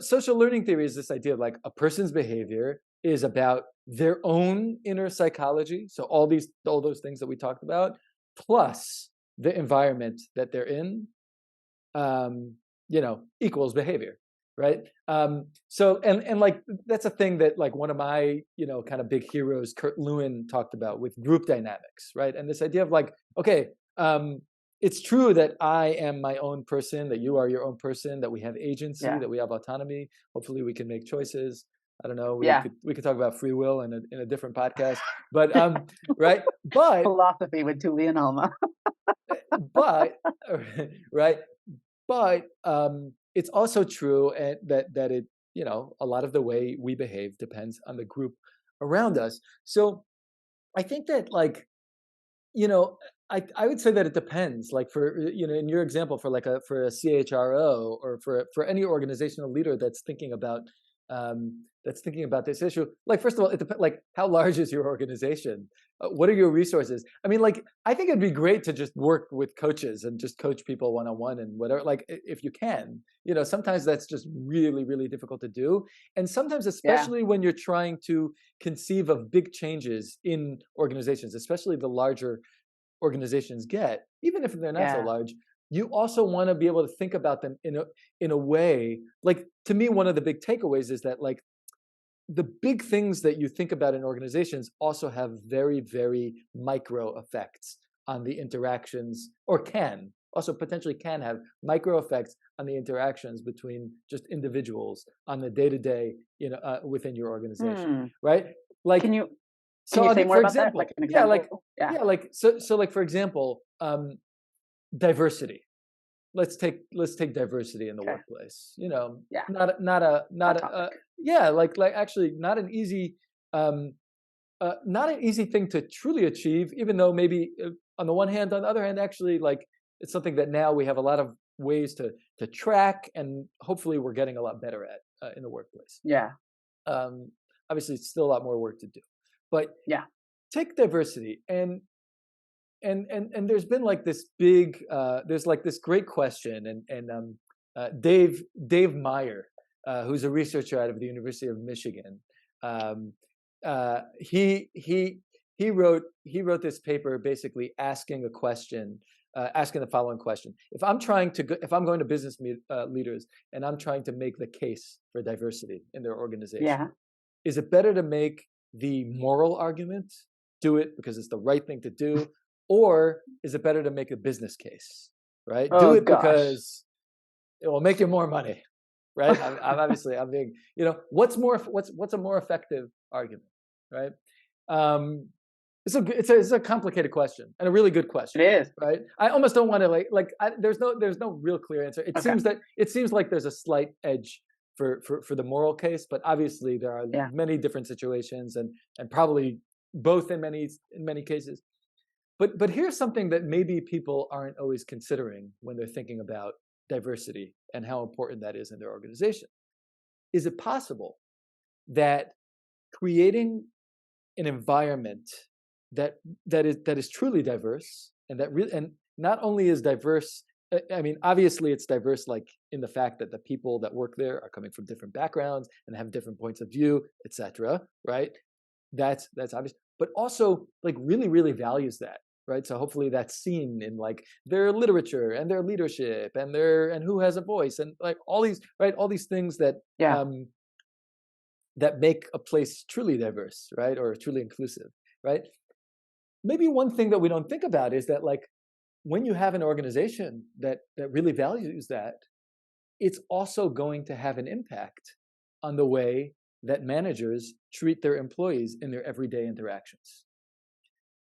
Speaker 2: social learning theory is this idea of like a person's behavior is about their own inner psychology. So all those things that we talked about, plus the environment that they're in, equals behavior, right? So and like that's a thing that like one of my kind of big heroes, Kurt Lewin, talked about with group dynamics, right? And this idea of like, okay, it's true that I am my own person, that you are your own person, that we have agency, that we have autonomy. Hopefully, we can make choices. I don't know. We could talk about free will in a different podcast, but right. But
Speaker 1: philosophy with Tuli and Alma.
Speaker 2: but right, but it's also true and that it, a lot of the way we behave depends on the group around us. So I think that, like, I would say that it depends. Like, for, in your example, for for a CHRO, or for any organizational leader that's thinking about this issue. Like, first of all, it depends. Like, how large is your organization? What are your resources? I mean, like, I think it'd be great to just work with coaches and just coach people one-on-one and whatever. Like, if you can, sometimes that's just really, really difficult to do. And sometimes, especially when you're trying to conceive of big changes in organizations, especially the larger organizations get, even if they're not so large, you also want to be able to think about them in a way. Like, to me, one of the big takeaways is that, like, the big things that you think about in organizations also have very, very micro effects on the interactions, or potentially can have micro effects on the interactions between just individuals on the day-to-day, within your organization, right? Like,
Speaker 1: can you say more about that? Like an example?
Speaker 2: Like, for example, diversity. Let's take diversity in the workplace. Actually not an easy thing to truly achieve, even though maybe on the one hand, on the other hand, actually, like, it's something that now we have a lot of ways to track, and hopefully we're getting a lot better at in the workplace. Obviously, it's still a lot more work to do, but take diversity, and there's been like this big there's like this great question, and Dave Meyer, who's a researcher out of the University of Michigan, he wrote this paper basically asking the following question: if I'm going to business leaders and I'm trying to make the case for diversity in their organization, is it better to make the moral argument, do it because it's the right thing to do, or is it better to make a business case, right? Do it because it will make you more money, right? I'm being, what's a more effective argument, right? It's a complicated question, and a really good question.
Speaker 1: It is,
Speaker 2: right? I almost don't want to there's no real clear answer. It seems like there's a slight edge for the moral case, but obviously there are many different situations, and probably both in many cases. But here's something that maybe people aren't always considering when they're thinking about diversity and how important that is in their organization. Is it possible that creating an environment that is truly diverse, and not only is diverse, I mean, obviously it's diverse, like, in the fact that the people that work there are coming from different backgrounds and have different points of view, etc., right? That's obvious, but also, like, really, really values that, right? So hopefully that's seen in, like, their literature and their leadership and who has a voice, and, like, all these things that that make a place truly diverse, right? Or truly inclusive, right? Maybe one thing that we don't think about is that, like, when you have an organization that really values that, it's also going to have an impact on the way that managers treat their employees in their everyday interactions.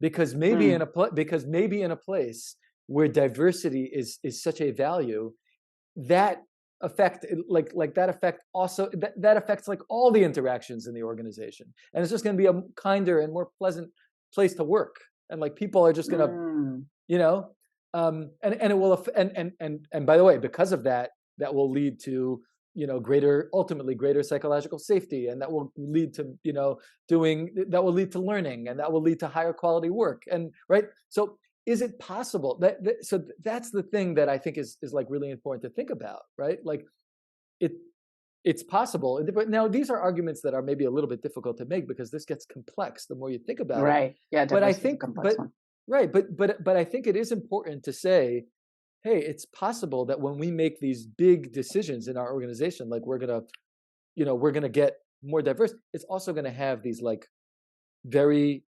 Speaker 2: Because maybe in a place where diversity is such a value, that affects like all the interactions in the organization, and it's just going to be a kinder and more pleasant place to work, and, like, people are just going to and it will, and by the way, because of that will lead to ultimately greater psychological safety, and that will lead to learning, and that will lead to higher quality work, and right. So is it possible so that's the thing that I think is like really important to think about, right? Like, it's possible. But now these are arguments that are maybe a little bit difficult to make, because this gets complex the more you think about it.
Speaker 1: Right. Yeah.
Speaker 2: But I think, but I think it is important to say, hey, it's possible that when we make these big decisions in our organization, like we're gonna get more diverse, it's also gonna have these, like, very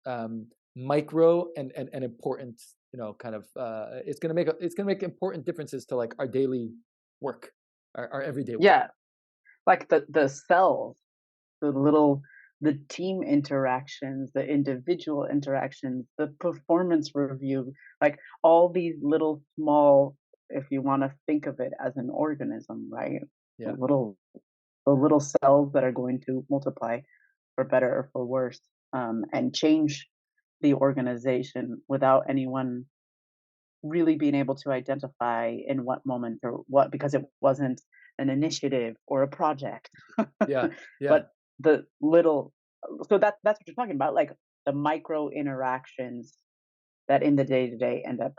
Speaker 2: micro and important, kind of it's gonna make important differences to, like, our daily work, our everyday work.
Speaker 1: Yeah, like the cells, the little the team interactions, the individual interactions, the performance review, like all these little small, if you want to think of it as an organism, right?
Speaker 2: Yeah.
Speaker 1: The little cells that are going to multiply for better or for worse, and change the organization without anyone really being able to identify in what moment or what, because it wasn't an initiative or a project.
Speaker 2: Yeah. Yeah.
Speaker 1: But the little, so that's what you're talking about, like the micro interactions that in the day to day end up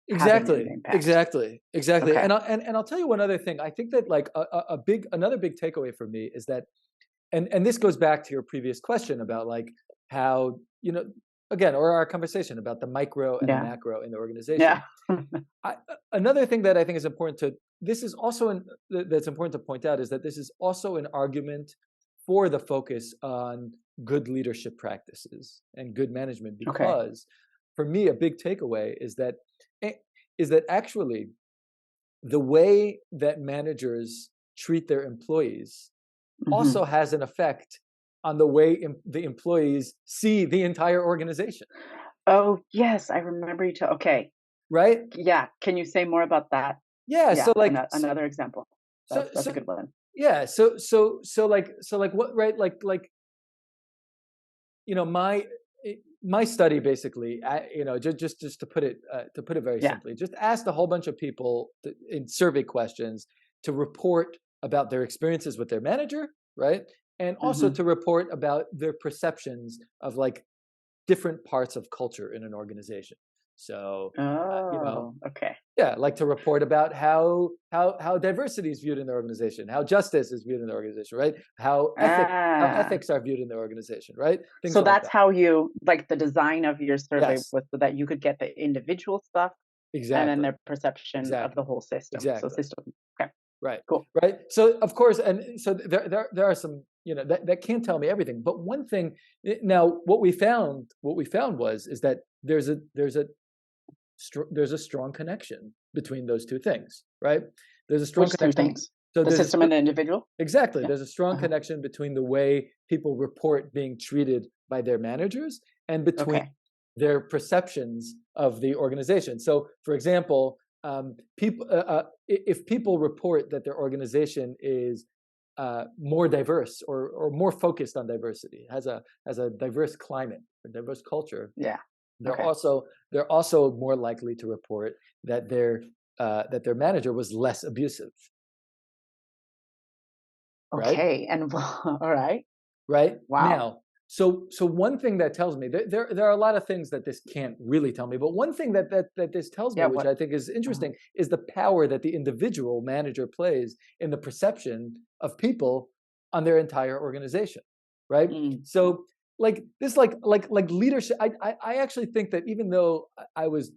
Speaker 1: having an
Speaker 2: Exactly.
Speaker 1: impact.
Speaker 2: Exactly. Exactly.
Speaker 1: Okay.
Speaker 2: And I'll tell you one other thing. I think that like another big takeaway for me is that, and this goes back to your previous question about like how, again, or our conversation about the micro and the
Speaker 1: Yeah.
Speaker 2: macro in the organization.
Speaker 1: Yeah.
Speaker 2: Another thing that I think is important this is also that's important to point out is that this is also an argument for the focus on good leadership practices and good management,
Speaker 1: Okay.
Speaker 2: because for me, a big takeaway is that actually the way that managers treat their employees also has an effect on the way the employees see the entire organization.
Speaker 1: Oh, yes, I remember you. Okay.
Speaker 2: Right?
Speaker 1: Yeah. Can you say more about that?
Speaker 2: Yeah.
Speaker 1: Yeah.
Speaker 2: So like,
Speaker 1: Another example. That's a good one.
Speaker 2: yeah. So like what, right? Like, my study basically, just to put it very simply, just asked a whole bunch of people in survey questions to report about their experiences with their manager, right? And also to report about their perceptions of like different parts of culture in an organization. So,
Speaker 1: okay.
Speaker 2: yeah, like to report about how diversity is viewed in the organization, how justice is viewed in the organization, right? How ethics are viewed in the organization, right? Things
Speaker 1: So
Speaker 2: like
Speaker 1: that's
Speaker 2: that.
Speaker 1: how you, like, the design of your survey
Speaker 2: Yes,
Speaker 1: was so that you could get the individual stuff and then
Speaker 2: exactly,
Speaker 1: their perception of the whole system. So
Speaker 2: exactly.
Speaker 1: system. Okay.
Speaker 2: Right,
Speaker 1: Cool.
Speaker 2: right. So of course, and so there are some, that can't tell me everything. But one thing now, what we found was is that there's a strong connection between those two things, right? There's a strong
Speaker 1: Which two
Speaker 2: connection.
Speaker 1: things?
Speaker 2: So
Speaker 1: The system and the individual?
Speaker 2: exactly.
Speaker 1: Yeah.
Speaker 2: There's a strong connection between the way people report being treated by their managers and between their perceptions of the organization. So, for example, if people report that their organization is more diverse or more focused on diversity, has a diverse climate or diverse culture,
Speaker 1: Yeah.
Speaker 2: they're also more likely to report that their manager was less abusive.
Speaker 1: Okay. And all right.
Speaker 2: Right?
Speaker 1: Wow.
Speaker 2: Now, so one thing that tells me, there are a lot of things that this can't really tell me, but one thing that this tells me, which I think is interesting, is the power that the individual manager plays in the perception of people on their entire organization, right? So like this, like leadership, I actually think that even though I was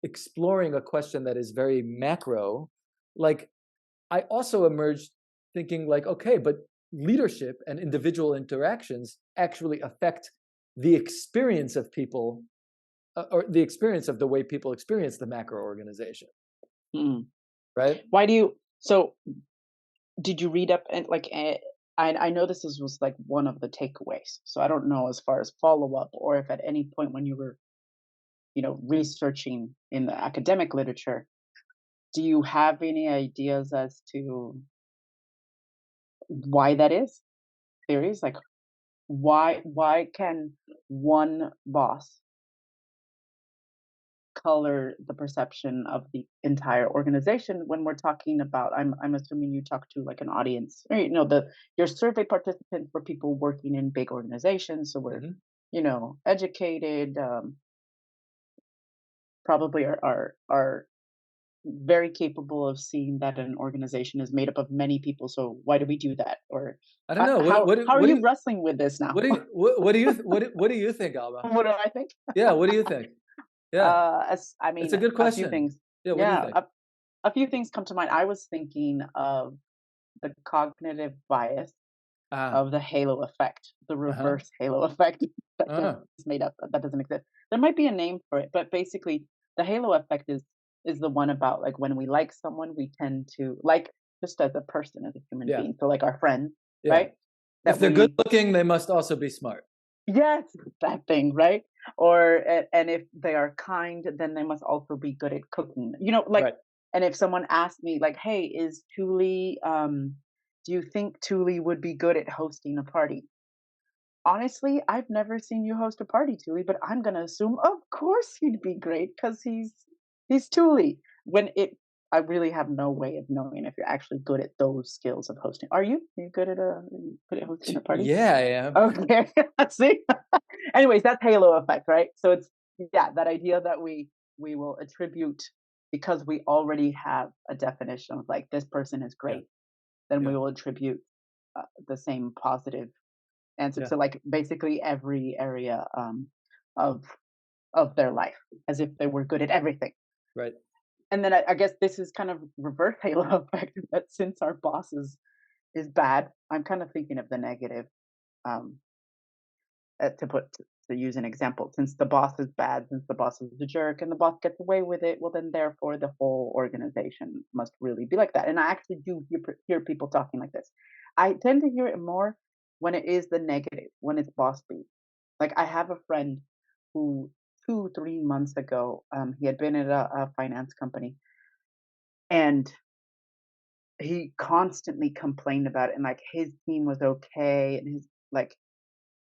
Speaker 2: exploring a question that is very macro, like I also emerged thinking like, okay, but leadership and individual interactions actually affect the experience of people, or the experience of the way people experience the macro organization. Right?
Speaker 1: Why do you, so did you read up and like, I know this was like one of the takeaways, so I don't know as far as follow-up or if at any point when you were, researching in the academic literature, do you have any ideas as to why that is? Theories like why can one boss color the perception of the entire organization when we're talking about, I'm assuming you talk to like an audience, or your survey participants were people working in big organizations, so we're educated, probably are very capable of seeing that an organization is made up of many people. So why do we do that? Or
Speaker 2: I don't know.
Speaker 1: how are you wrestling with this now?
Speaker 2: What do you think, Alma?
Speaker 1: What do I think?
Speaker 2: Yeah, what do you think? Yeah,
Speaker 1: I mean,
Speaker 2: it's a good question.
Speaker 1: A few things.
Speaker 2: Yeah, what do you think?
Speaker 1: A few things come to mind. I was thinking of the cognitive bias of the halo effect, the reverse halo effect that is made up, that doesn't exist. There might be a name for it, but basically, the halo effect is the one about like when we like someone, we tend to like just as a person, as a human being. So like our friends, right?
Speaker 2: if they're good looking, they must also be smart.
Speaker 1: Yes, that thing, right? Or and if they are kind, then they must also be good at cooking.
Speaker 2: Right.
Speaker 1: And if someone asked me, like, "Hey, is Tuli? Do you think Tuli would be good at hosting a party?" Honestly, I've never seen you host a party, Tuli, but I'm gonna assume, of course, he'd be great because he's Tuli. I really have no way of knowing if you're actually good at those skills of hosting. Are you? Are you good at hosting a party?
Speaker 2: Yeah, I am.
Speaker 1: Okay, see. Anyways, that's halo effect, right? So it's that idea that we will attribute because we already have a definition of like this person is great, then we will attribute the same positive answer to like basically every area of their life, as if they were good at everything.
Speaker 2: Right.
Speaker 1: And then I guess this is kind of reverse halo effect, that since our boss is bad, I'm kind of thinking of the negative. Um, to use an example, since the boss is bad, since the boss is a jerk, and the boss gets away with it, well, then therefore the whole organization must really be like that. And I actually do hear people talking like this. I tend to hear it more when it is the negative, when it's boss beat. Like I have a friend who 2-3 months ago, he had been at a finance company, and he constantly complained about it, and like his team was okay, and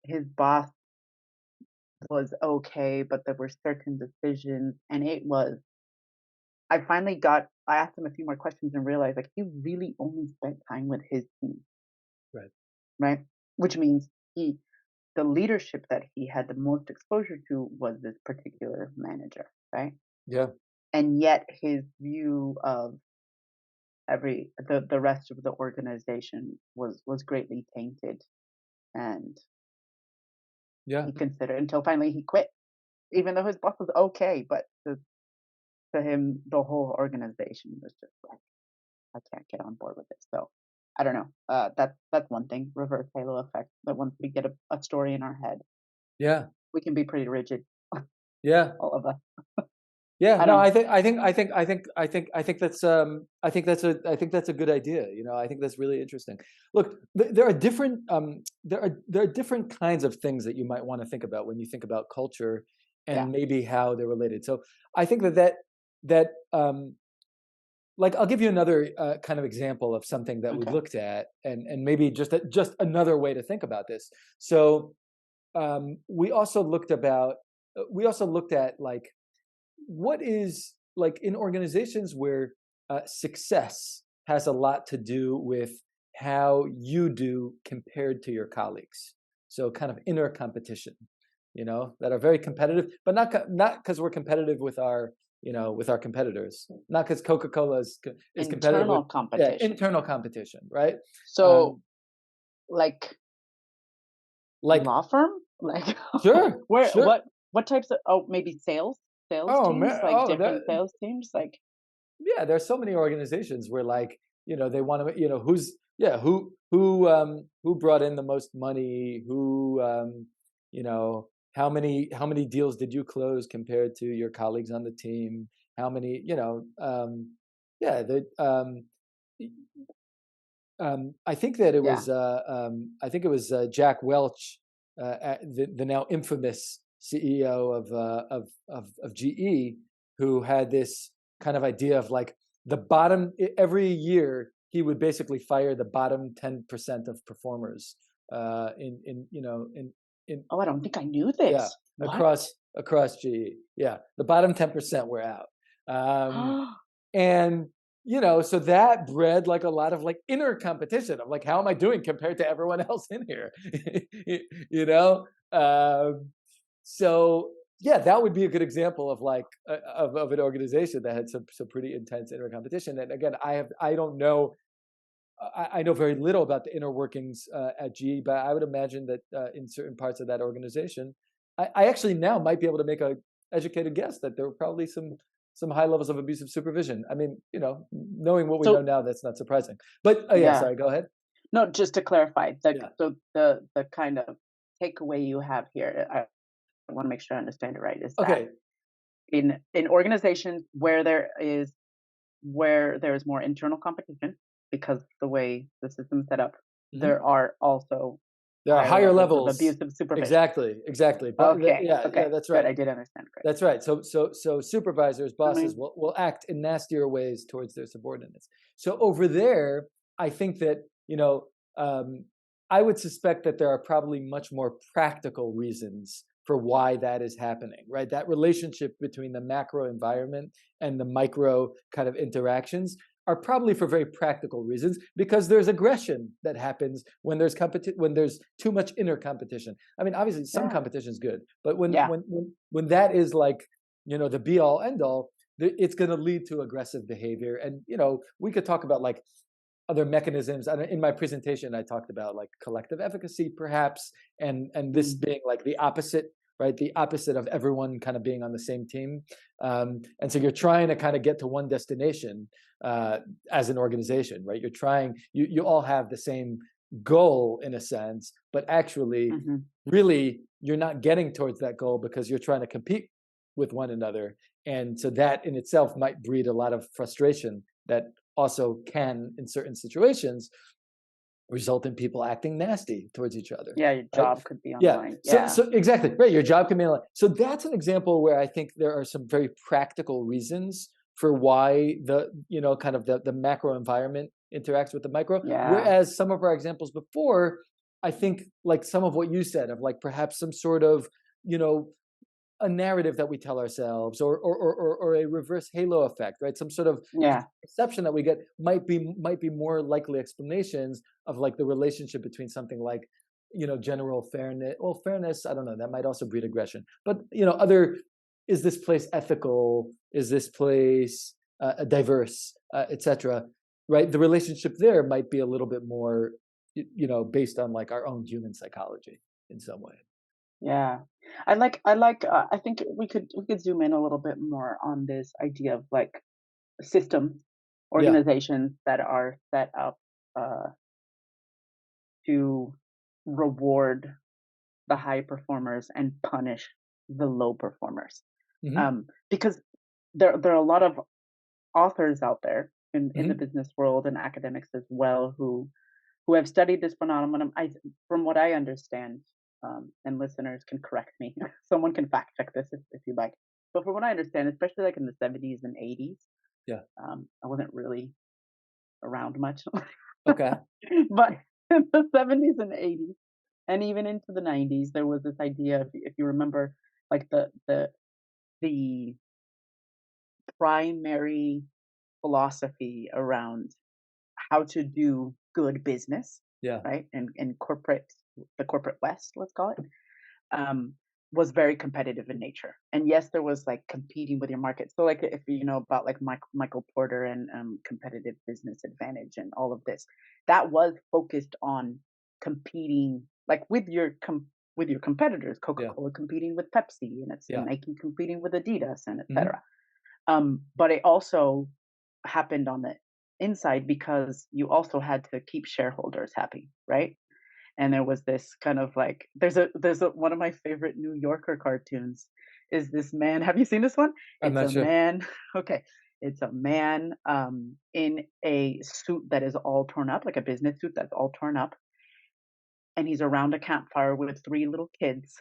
Speaker 1: his boss was okay, but there were certain decisions, and I asked him a few more questions and realized like he really only spent time with his team.
Speaker 2: Right.
Speaker 1: Right. Which means the leadership that he had the most exposure to was this particular manager. Right.
Speaker 2: Yeah.
Speaker 1: And yet his view of the rest of the organization was greatly tainted, and he considered until finally he quit, even though his boss was okay, but to him, the whole organization was just like, I can't get on board with this. So I don't know. That's one thing. Reverse halo effect. That once we get a story in our head, we can be pretty rigid. All of us.
Speaker 2: Yeah, no, I think that's a good idea. I think that's really interesting. Look, there are different kinds of things that you might want to think about when you think about culture and maybe how they're related. So I think that like I'll give you another kind of example of something that we looked at, and maybe just another way to think about this. So we also looked at like, what is like in organizations where success has a lot to do with how you do compared to your colleagues. So kind of inner competition, that are very competitive, but not because we're competitive with our competitors, not because Coca-Cola is competitive with
Speaker 1: competition.
Speaker 2: Internal competition, right?
Speaker 1: So like law firm, like
Speaker 2: sure.
Speaker 1: What types of maybe sales teams, different sales teams, like
Speaker 2: there's so many organizations where like they want to who brought in the most money, who how many deals did you close compared to your colleagues on the team, how many I think that it was Jack Welch, the now infamous CEO of GE, who had this kind of idea of like the bottom, every year he would basically fire the bottom 10% of performers
Speaker 1: I don't think I knew this.
Speaker 2: Across GE. The bottom 10% were out. And so that bred like a lot of like inner competition of like, how am I doing compared to everyone else in here? So that would be a good example of like of an organization that had some pretty intense inner competition. And again, I don't know. I know very little about the inner workings at GE, but I would imagine that in certain parts of that organization, I actually now might be able to make a educated guess that there were probably some high levels of abusive supervision. I mean, knowing what we know now, that's not surprising. But sorry, go ahead.
Speaker 1: No, just to clarify, the kind of takeaway you have here, I want to make sure I understand it right, is that in organizations where there is more internal competition, because the way the system is set up, there are also
Speaker 2: There are higher levels
Speaker 1: of abusive supervision.
Speaker 2: Exactly. But
Speaker 1: okay.
Speaker 2: yeah, that's right.
Speaker 1: Good. I did understand. Great.
Speaker 2: That's right. So supervisors, bosses will act in nastier ways towards their subordinates. So over there, I think that, I would suspect that there are probably much more practical reasons for why that is happening, right? That relationship between the macro environment and the micro kind of interactions are probably for very practical reasons, because there's aggression that happens when there's when there's too much inner competition. I mean, obviously some competition is good, but when that is like, the be all end all, it's going to lead to aggressive behavior. And, we could talk about like other mechanisms. In my presentation, I talked about like collective efficacy, perhaps, and this being like the opposite, right? The opposite of everyone kind of being on the same team. And so you're trying to kind of get to one destination as an organization, right? You're trying, you all have the same goal in a sense, but actually, really, you're not getting towards that goal because you're trying to compete with one another. And so that in itself might breed a lot of frustration that also can, in certain situations, result in people acting nasty towards each other.
Speaker 1: Yeah, your job could be on the line.
Speaker 2: So exactly, right. Your job can be on the line. So that's an example where I think there are some very practical reasons for why the macro environment interacts with the micro. Whereas some of our examples before, I think like some of what you said of like perhaps some sort of, a narrative that we tell ourselves, or a reverse halo effect, right? Some sort of perception that we get might be more likely explanations of like the relationship between something like, general fairness. Well, fairness, I don't know, that might also breed aggression. But is this place ethical? Is this place diverse, etc.? Right? The relationship there might be a little bit more, based on like our own human psychology in some way.
Speaker 1: Yeah. I think we could zoom in a little bit more on this idea of like systems, organizations that are set up to reward the high performers and punish the low performers. Because there are a lot of authors out there in the business world and academics as well who have studied this phenomenon. From what I understand, and listeners can correct me. Someone can fact check this if you like. But from what I understand, especially like in the 70s and 80s, I wasn't really around much.
Speaker 2: Okay.
Speaker 1: But in the 70s and 80s, and even into the 90s, there was this idea, if you remember, like the primary philosophy around how to do good business, right? And in the corporate West, let's call it, was very competitive in nature. And yes, there was like competing with your market. So like if you know about like Michael Porter and competitive business advantage and all of this, that was focused on competing like with your competitors. Coca-Cola competing with Pepsi, and it's Nike competing with Adidas, and etc. But it also happened on the inside because you also had to keep shareholders happy, right? And there was this kind of like there's a one of my favorite New Yorker cartoons is this man. Have you seen this one?
Speaker 2: I'm not sure.
Speaker 1: Man. Okay. It's a man in a suit that is all torn up, like a business suit that's all torn up. And he's around a campfire with 3 little kids,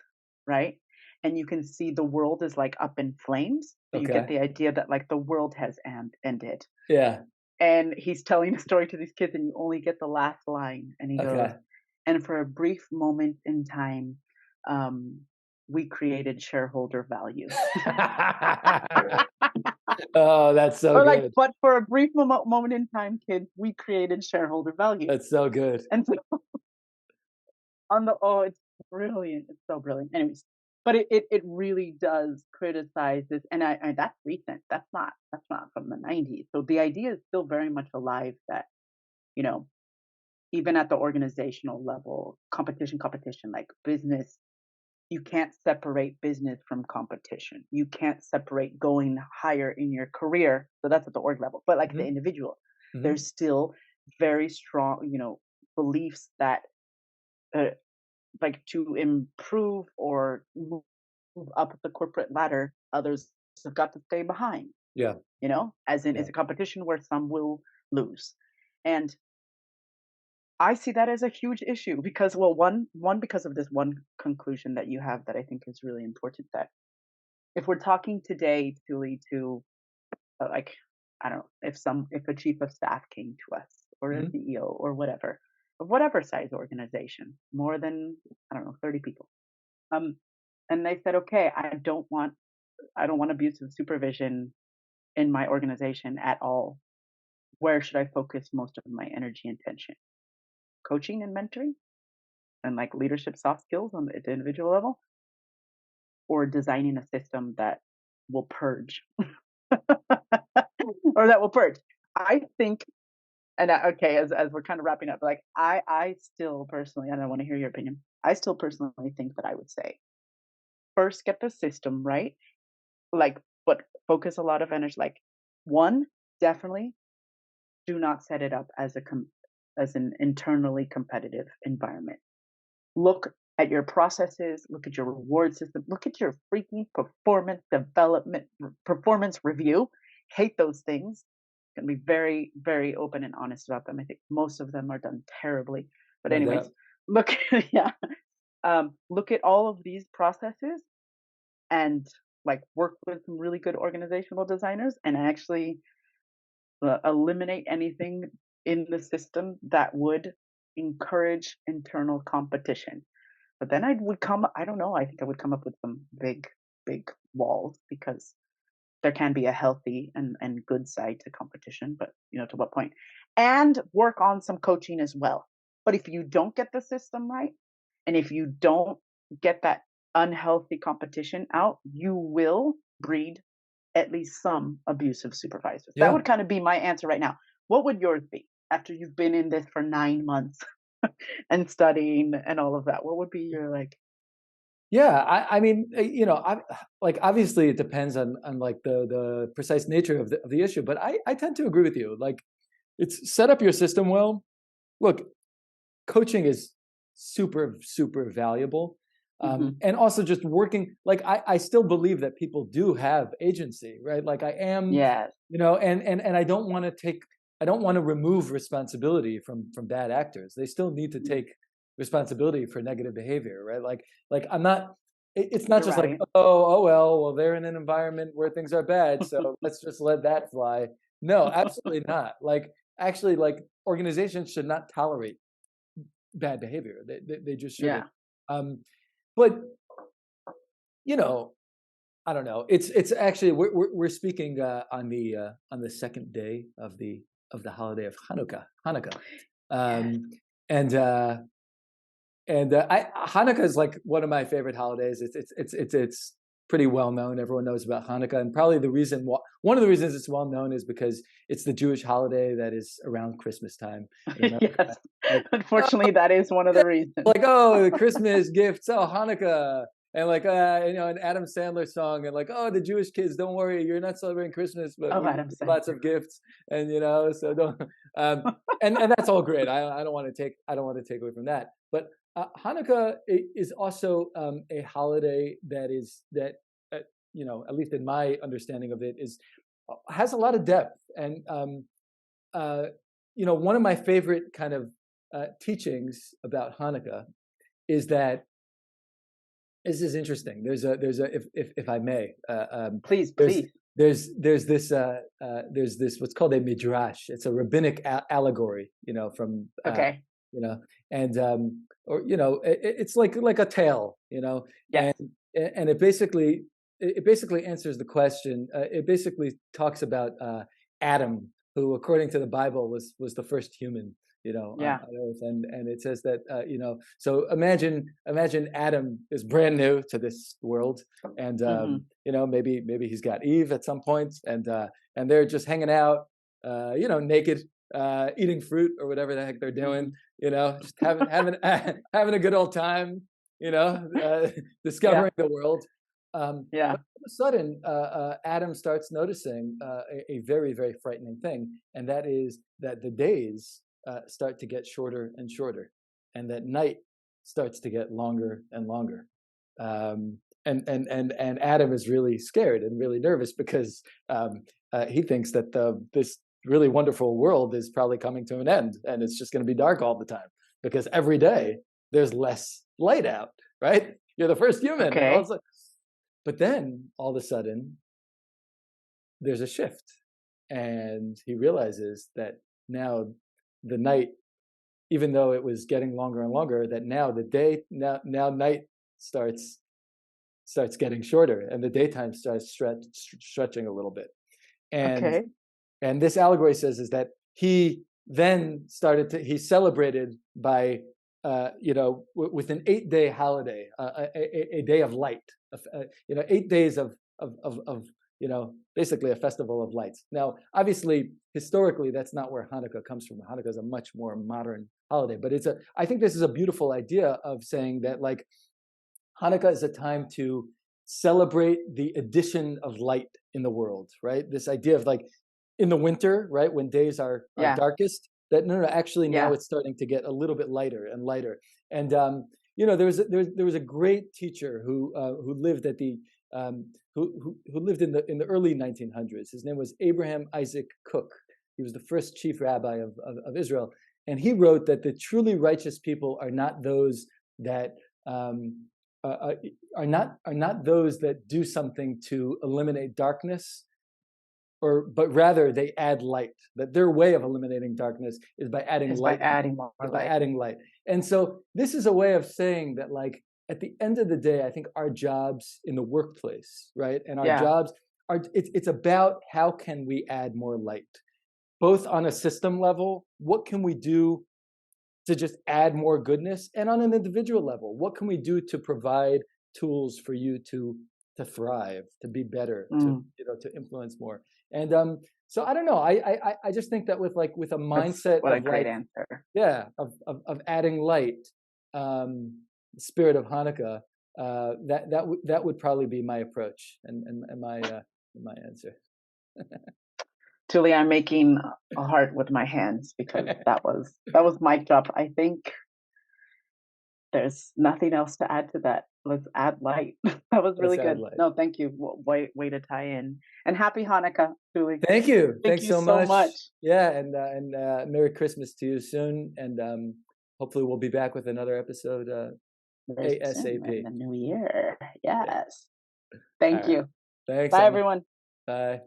Speaker 1: right? And you can see the world is like up in flames. So you get the idea that like the world has ended.
Speaker 2: Yeah.
Speaker 1: And he's telling a story to these kids, and you only get the last line. And he goes, and for a brief moment in time, we created shareholder value.
Speaker 2: Oh, that's so good.
Speaker 1: Like, but for a brief moment in time, kids, we created shareholder value.
Speaker 2: That's so good.
Speaker 1: And so it's brilliant. It's so brilliant. Anyways, but it really does criticize this, and I that's recent. That's not from the 90s. So the idea is still very much alive that, even at the organizational level, competition, like business, you can't separate business from competition. You can't separate going higher in your career. So that's at the org level. But like the individual, there's still very strong, beliefs that like to improve or move up the corporate ladder, others have got to stay behind.
Speaker 2: Yeah.
Speaker 1: As in it's a competition where some will lose. And I see that as a huge issue because, well, one because of this one conclusion that you have that I think is really important. That if we're talking today, Tuli, to like, I don't know, if a chief of staff came to us or a
Speaker 2: Hmm.
Speaker 1: CEO or whatever, of whatever size organization, more than, I don't know, 30 people, um, and they said, okay, I don't want abusive supervision in my organization at all. Where should I focus most of my energy and attention? Coaching and mentoring and like leadership soft skills on the individual level, or designing a system that will purge or that will purge. I think, and okay, as we're kind of wrapping up, like I still personally, and I want to hear your opinion. I still personally think that I would say first get the system right, like, but focus a lot of energy. Like, one, definitely do not set it up as as an internally competitive environment. Look at your processes, look at your reward system, look at your freaking performance development, performance review. Hate those things. Can be very, very open and honest about them. I think most of them are done terribly. But
Speaker 2: No
Speaker 1: anyways,
Speaker 2: doubt.
Speaker 1: look, yeah, look at all of these processes and like work with some really good organizational designers and actually eliminate anything in the system that would encourage internal competition. But then I don't know, I think I would come up with some big, big walls because there can be a healthy and good side to competition, but to what point? And work on some coaching as well. But if you don't get the system right, and if you don't get that unhealthy competition out, you will breed at least some abusive supervisors. That
Speaker 2: Yeah.
Speaker 1: would kind of be my answer right now. What would yours be after you've been in this for 9 months and studying and all of that? What would be your like?
Speaker 2: Yeah, I mean, like obviously it depends on like the precise nature of the issue, but I tend to agree with you. Like, it's set up your system well. Look, coaching is super valuable,
Speaker 1: Mhm.
Speaker 2: and also just working. Like, I still believe that people do have agency, right? Like I am,
Speaker 1: Yes.
Speaker 2: and I don't want to remove responsibility from bad actors. They still need to take responsibility for negative behavior, right? Like I'm not. It's not
Speaker 1: You're
Speaker 2: just like,
Speaker 1: right.
Speaker 2: well they're in an environment where things are bad, so let's just let that fly. No, absolutely not. Like, actually, like, organizations should not tolerate bad behavior. They just shouldn't.
Speaker 1: Yeah.
Speaker 2: But I don't know. It's actually we're speaking on the second day of the holiday of Hanukkah,
Speaker 1: Yes.
Speaker 2: um, and Hanukkah is like one of my favorite holidays. It's pretty well known. Everyone knows about Hanukkah, and probably one of the reasons it's well known is because it's the Jewish holiday that is around Christmas time in America.
Speaker 1: Yes.
Speaker 2: Like,
Speaker 1: Unfortunately, that is one of the reasons.
Speaker 2: like, the Christmas gifts, Hanukkah, and like an Adam Sandler song, and like, the Jewish kids, don't worry, you're not celebrating Christmas, but
Speaker 1: Oh,
Speaker 2: we give
Speaker 1: Adam
Speaker 2: you lots
Speaker 1: Sandler.
Speaker 2: of gifts, and so don't. And that's all great. I don't want to take away from that, but Hanukkah is also a holiday that at least in my understanding of it, is has a lot of depth, and one of my favorite kind of teachings about Hanukkah is that this is interesting. There's a if I may,
Speaker 1: Please,
Speaker 2: there's
Speaker 1: please.
Speaker 2: there's this what's called a midrash. It's a rabbinic allegory, from
Speaker 1: Okay.
Speaker 2: you know, and or it's like a tale, and
Speaker 1: Yes.
Speaker 2: it basically answers the question. It basically talks about Adam, who, according to the Bible, was the first human,
Speaker 1: Yeah.
Speaker 2: on Earth, and it says that So imagine Adam is brand new to this world, and
Speaker 1: Hmm.
Speaker 2: maybe he's got Eve at some point, and they're just hanging out, naked, eating fruit or whatever the heck they're doing,
Speaker 1: Hmm.
Speaker 2: just having a good old time,
Speaker 1: Yeah.
Speaker 2: discovering the world.
Speaker 1: Yeah.
Speaker 2: But all of a sudden, Adam starts noticing a very, very frightening thing, and that is that the days start to get shorter and shorter, and that night starts to get longer and longer. And Adam is really scared and really nervous because he thinks that really wonderful world is probably coming to an end, and it's just going to be dark all the time because every day there's less light out, right? You're the first human.
Speaker 1: Okay.
Speaker 2: But then all of a sudden there's a shift, and he realizes that now the night, even though it was getting longer and longer, that now the day, now night starts getting shorter, and the daytime starts stretching a little bit. And this allegory says is that he then he celebrated by with an 8-day holiday, a day of light, 8 days of basically a festival of lights. Now, obviously, historically, that's not where Hanukkah comes from. Hanukkah is a much more modern holiday, but I think this is a beautiful idea of saying that, like, Hanukkah is a time to celebrate the addition of light in the world, right? This idea of, like, in the winter, right, when days are darkest, that actually now it's starting to get a little bit lighter and lighter. And there was a great teacher who lived at the who lived in the early 1900s. His name was Abraham Isaac Cook. He was the first chief rabbi of Israel, and he wrote that the truly righteous people are not those that are not those that do something to eliminate darkness, but rather they add light. That their way of eliminating darkness is by adding light. By adding light. And so this is a way of saying that, like, at the end of the day, I think our jobs in the workplace, right, and our jobs it's about how can we add more light, both on a system level. What can we do to just add more goodness, and on an individual level, what can we do to provide tools for you to thrive, to be better, to influence more. And so I don't know. I just think that with a mindset
Speaker 1: what a great answer.
Speaker 2: Yeah, of adding light, the spirit of Hanukkah, that would probably be my approach and my answer.
Speaker 1: Tuli, I'm making a heart with my hands because that was mic drop. I think there's nothing else to add to that. Let's add light. That was really good. No, thank you. Way to tie in. And happy Hanukkah, Tuli.
Speaker 2: Thank you. Thanks so much. Yeah, and Merry Christmas to you soon. And hopefully we'll be back with another episode ASAP.
Speaker 1: In the new year. Yes. Thank you.
Speaker 2: Thanks.
Speaker 1: Bye, everyone.
Speaker 2: Bye.